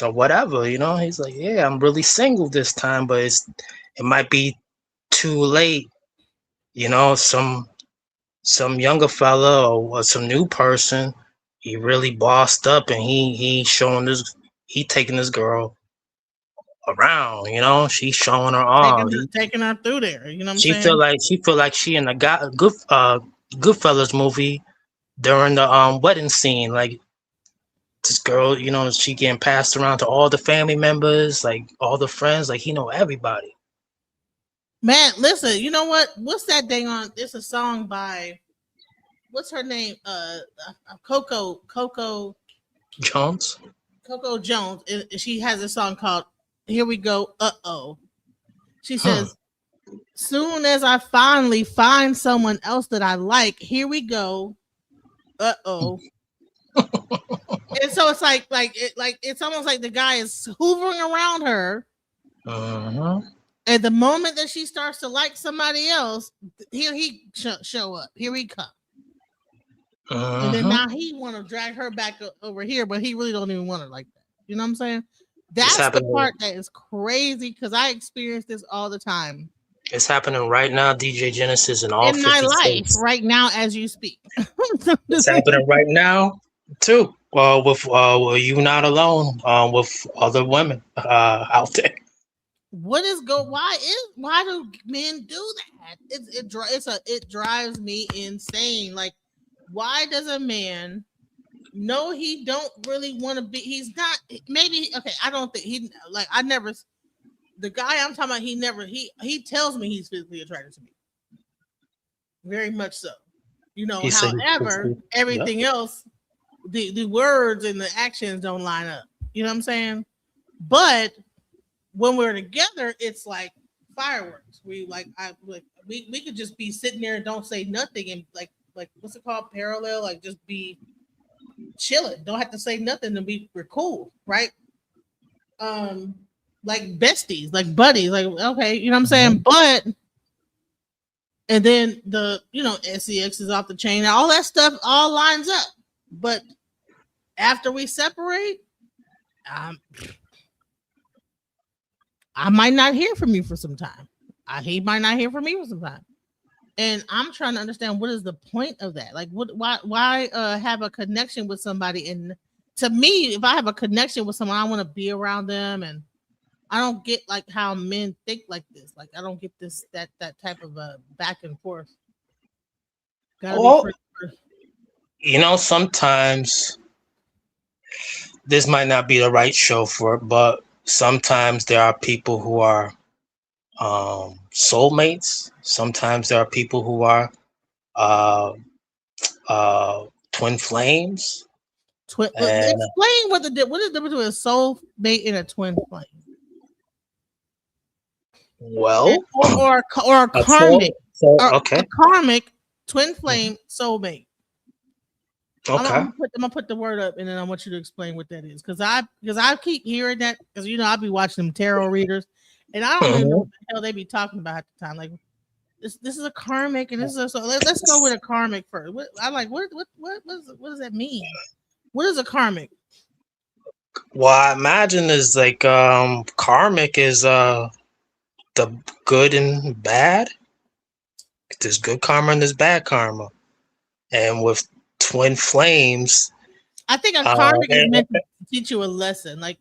or whatever. He's like, yeah, I'm really single this time, but it might be too late. Some younger fella or some new person, he really bossed up, and he taking this girl around, she's showing her arm, taking her through there. You know what I'm she saying? feel like she in the Goodfellas movie during the wedding scene. Like this girl, she getting passed around to all the family members, like all the friends, like he know everybody. Man, listen, you know what? What's that dang on? It's a song by what's her name? Coco Jones. Coco Jones. And she has a song called "Here We Go." She says, "Soon as I finally find someone else that I like, here we go." And so it's like it's almost like the guy is hoovering around her. At the moment that she starts to like somebody else, here he show up. Here he come. And then now he want to drag her back over here, but he really don't even want her like that. You know what I'm saying? That's the part that is crazy because I experience this all the time. It's happening right now, DJ Genesis, in all in 50 my life states. right now as you speak. It's happening right now too. With you not alone. With other women out there. Why do men do that? It drives me insane. Like, why does a man know he don't really want to be? He's not. Maybe okay. I don't think he like. I never. The guy I'm talking about. He tells me he's physically attracted to me. Very much so. However, everything else, the words and the actions don't line up. You know what I'm saying? But when we're together, it's like fireworks. We could just be sitting there and don't say nothing and like what's it called? Parallel, like just be chilling. Don't have to say nothing and we're cool, right? Like besties, like buddies, like okay, you know what I'm saying? But and then the SEX is off the chain, all that stuff all lines up. But after we separate, I might not hear from you for some time. He might not hear from me for some time. And I'm trying to understand what is the point of that? Like, why have a connection with somebody? And to me, if I have a connection with someone, I want to be around them. And I don't get like how men think like this. Like, I don't get that type of back and forth. Sometimes this might not be the right show for it, but sometimes there are people who are soulmates. Sometimes there are people who are twin flames. Explain what is the difference between a soulmate and a twin flame? Well, or a karmic. Okay. A karmic twin flame soulmate. Okay. I'm gonna put the word up, and then I want you to explain what that is, because I keep hearing that, because I be watching them tarot readers, and I don't even know what the hell they be talking about at the time. Like this is a karmic, and this is so. Let's go with a karmic first. What does that mean? What is a karmic? Well, I imagine is like karmic is the good and bad. There's good karma and there's bad karma, and with twin flames, I think a karmic is meant to teach you a lesson. Like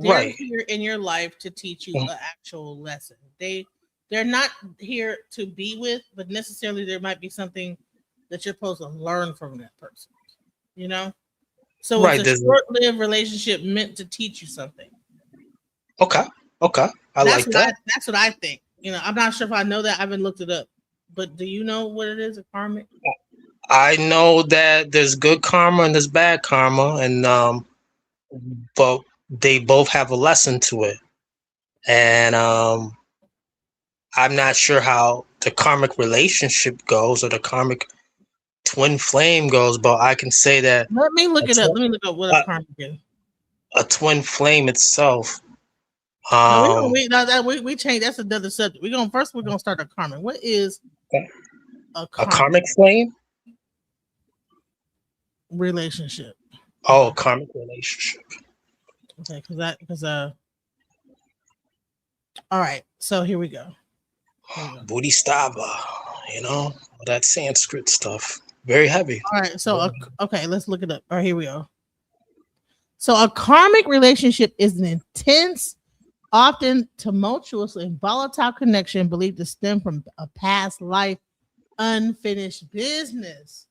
they're right. here in your life to teach you an actual lesson. They're not here to be with, but necessarily there might be something that you're supposed to learn from that person. So Right, it's a short-lived relationship meant to teach you something. Okay. I like that. That's what I think. I'm not sure if I know that. I haven't looked it up. But do you know what it is, a karmic? I know that there's good karma and there's bad karma, and but they both have a lesson to it. And I'm not sure how the karmic relationship goes or the karmic twin flame goes, but I can say that. Let me look it up. Let me look up what a karmic is. A twin flame itself. No, we changed. That's another subject. We're gonna start a karmic. What is a karmic flame relationship? Oh, karmic relationship. Okay, because all right. So here we go. Bodhisattva, all that Sanskrit stuff. Very heavy. All right. So okay, let's look it up. All right, here we go. So a karmic relationship is an intense, often tumultuous and volatile connection believed to stem from a past life, unfinished business,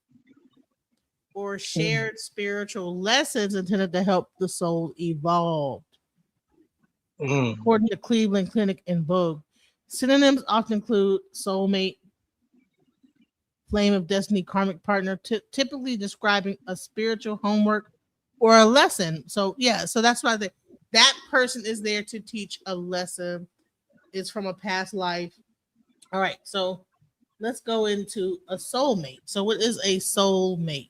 or shared spiritual lessons intended to help the soul evolve. According to Cleveland Clinic and Vogue, synonyms often include soulmate, flame of destiny, karmic partner, typically describing a spiritual homework or a lesson. So that's why that person is there to teach a lesson. It's from a past life. All right, so let's go into a soulmate. So what is a soulmate?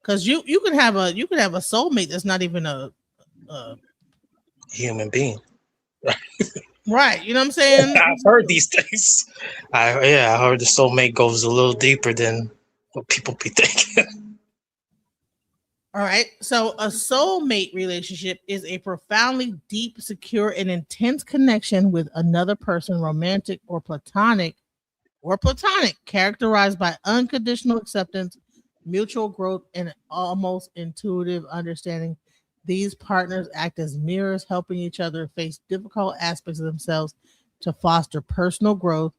Because you can have a soulmate that's not even a human being. Right, you know what I'm saying? I've heard these things. I heard the soulmate goes a little deeper than what people be thinking. All right, so a soulmate relationship is a profoundly deep, secure, and intense connection with another person, romantic or platonic, characterized by unconditional acceptance, mutual growth, and almost intuitive understanding. These partners act as mirrors, helping each other face difficult aspects of themselves to foster personal growth.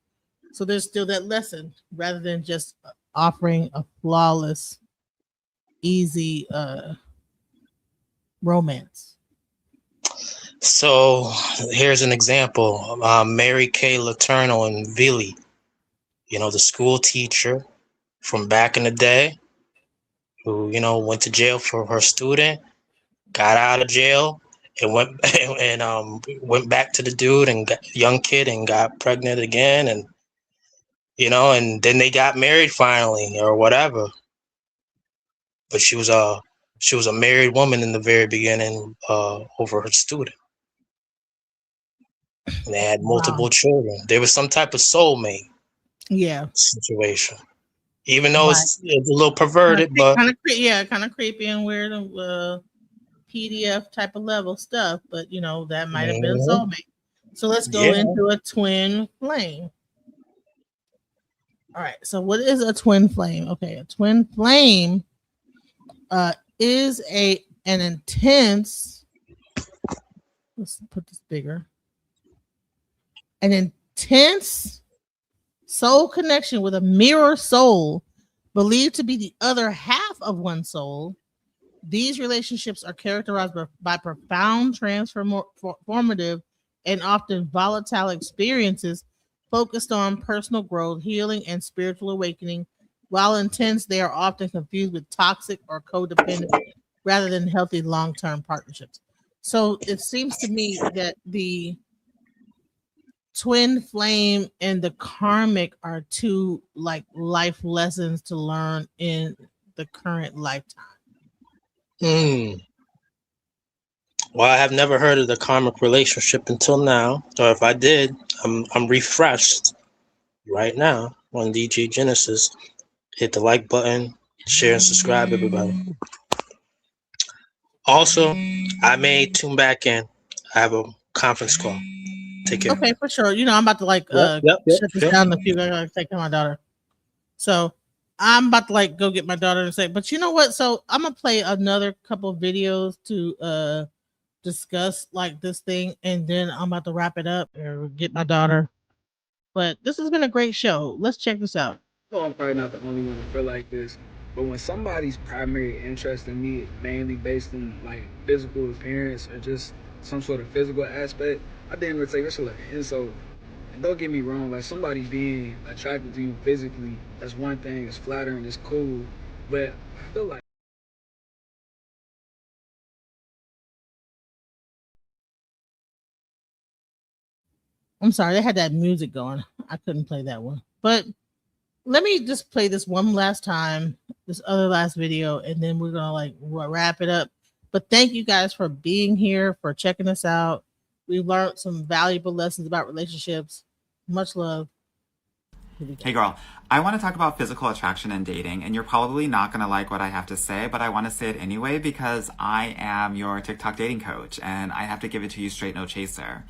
So there's still that lesson rather than just offering a flawless, easy romance. So here's an example. Mary Kay Letourneau and Billy, the school teacher from back in the day who, went to jail for her student, got out of jail and went back to the dude and young kid and got pregnant again, and and then they got married finally or whatever. But she was a married woman in the very beginning over her student. And they had multiple children. There was some type of soulmate situation. Even though it's a little perverted, but kind of creepy and weird, PDF type of level stuff. But that might have been a soulmate. So let's go into a twin flame. All right. So what is a twin flame? Okay, a twin flame is an intense. Let's put this bigger. An intense soul connection with a mirror soul believed to be the other half of one soul. These relationships are characterized by profound, transformative, and often volatile experiences focused on personal growth, healing, and spiritual awakening. While intense, they are often confused with toxic or codependent rather than healthy long-term partnerships. So it seems to me that the twin flame and the karmic are two like life lessons to learn in the current lifetime? Well, I have never heard of the karmic relationship until now, or if I did, I'm refreshed right now on DJ Genesis. Hit the like button, share and subscribe, everybody. Also, I may tune back in. I have a conference call. Take care. Okay, for sure. You know, I'm about to like shut this down in a few. I gotta take care of my daughter. So I'm about to like go get my daughter and say, but you know what? So I'm gonna play another couple of videos to discuss like this thing, and then I'm about to wrap it up or get my daughter. But this has been a great show. Let's check this out. No, I'm probably not the only one to feel like this, but when somebody's primary interest in me mainly based on like physical appearance or just some sort of physical aspect, I damn near take this shit like an insult. And don't get me wrong, like somebody being attracted to you physically, that's one thing, it's flattering, it's cool, but I feel like I'm sorry, they had that music going. I couldn't play that one. But let me just play this one last time, this other last video, and then we're gonna like wrap it up. But thank you guys for being here, for checking us out. We learned some valuable lessons about relationships. Much love. Hey girl, I want to talk about physical attraction and dating, and you're probably not going to like what I have to say, but I want to say it anyway because I am your TikTok dating coach and I have to give it to you straight, no chaser.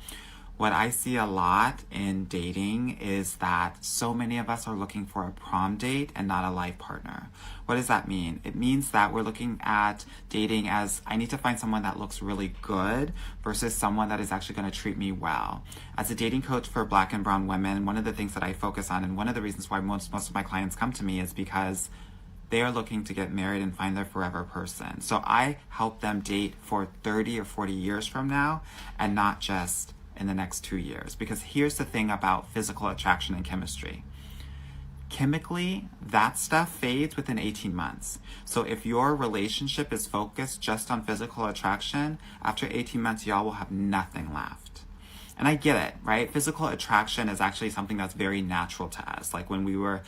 What I see a lot in dating is that so many of us are looking for a prom date and not a life partner. What does that mean? It means that we're looking at dating as I need to find someone that looks really good versus someone that is actually going to treat me well. As a dating coach for Black and brown women, one of the things that I focus on, and one of the reasons why most of my clients come to me, is because they are looking to get married and find their forever person. So I help them date for 30 or 40 years from now and not just in the next 2 years. Because here's the thing about physical attraction and chemistry. Chemically, that stuff fades within 18 months. So if your relationship is focused just on physical attraction, after 18 months, y'all will have nothing left. And I get it, right? Physical attraction is actually something that's very natural to us. Like when we were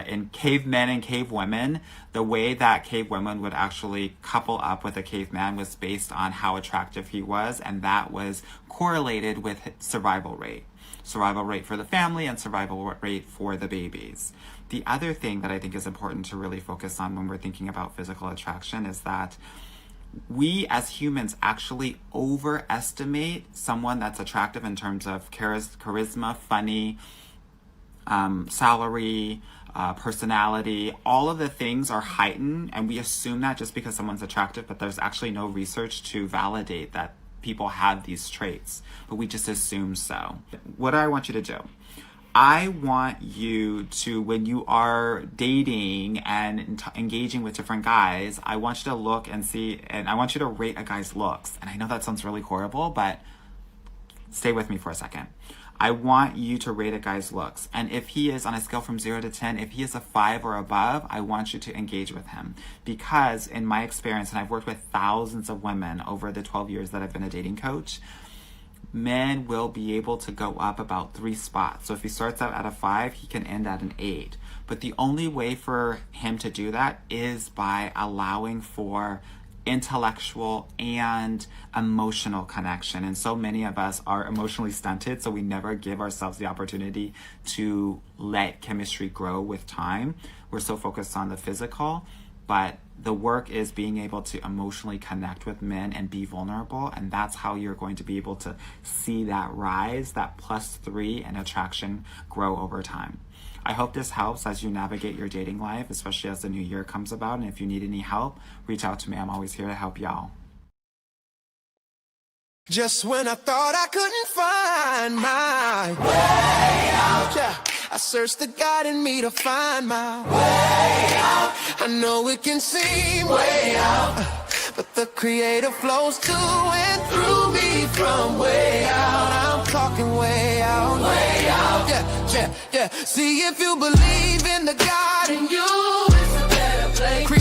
in cavemen and cave women, the way that cave women would actually couple up with a caveman was based on how attractive he was, and that was correlated with survival rate. Survival rate for the family and survival rate for the babies. The other thing that I think is important to really focus on when we're thinking about physical attraction is that we as humans actually overestimate someone that's attractive in terms of charisma, funny, salary, personality. All of the things are heightened, and we assume that just because someone's attractive, but there's actually no research to validate that people have these traits, but we just assume so. What do I want you to do? I want you to, when you are dating and engaging with different guys, I want you to look and see, and I want you to rate a guy's looks. And I know that sounds really horrible, but stay with me for a second. I want you to rate a guy's looks. And if he is on a scale from 0 to 10, if he is a 5 or above, I want you to engage with him. Because in my experience, and I've worked with thousands of women over the 12 years that I've been a dating coach, men will be able to go up about 3 spots. So if he starts out at a 5, he can end at an 8. But the only way for him to do that is by allowing for intellectual and emotional connection. And so many of us are emotionally stunted, so we never give ourselves the opportunity to let chemistry grow with time. We're so focused on the physical, but the work is being able to emotionally connect with men and be vulnerable, and that's how you're going to be able to see that rise, that +3 and attraction grow over time. I hope this helps as you navigate your dating life, especially as the new year comes about. And if you need any help, reach out to me. I'm always here to help y'all. Just when I thought I couldn't find my way out, yeah, I searched the God in me to find my way out. I know it can seem way out, but the Creator flows to and through me from way out. I'm talking way out, yeah. See if you believe in the God in you, it's a better place.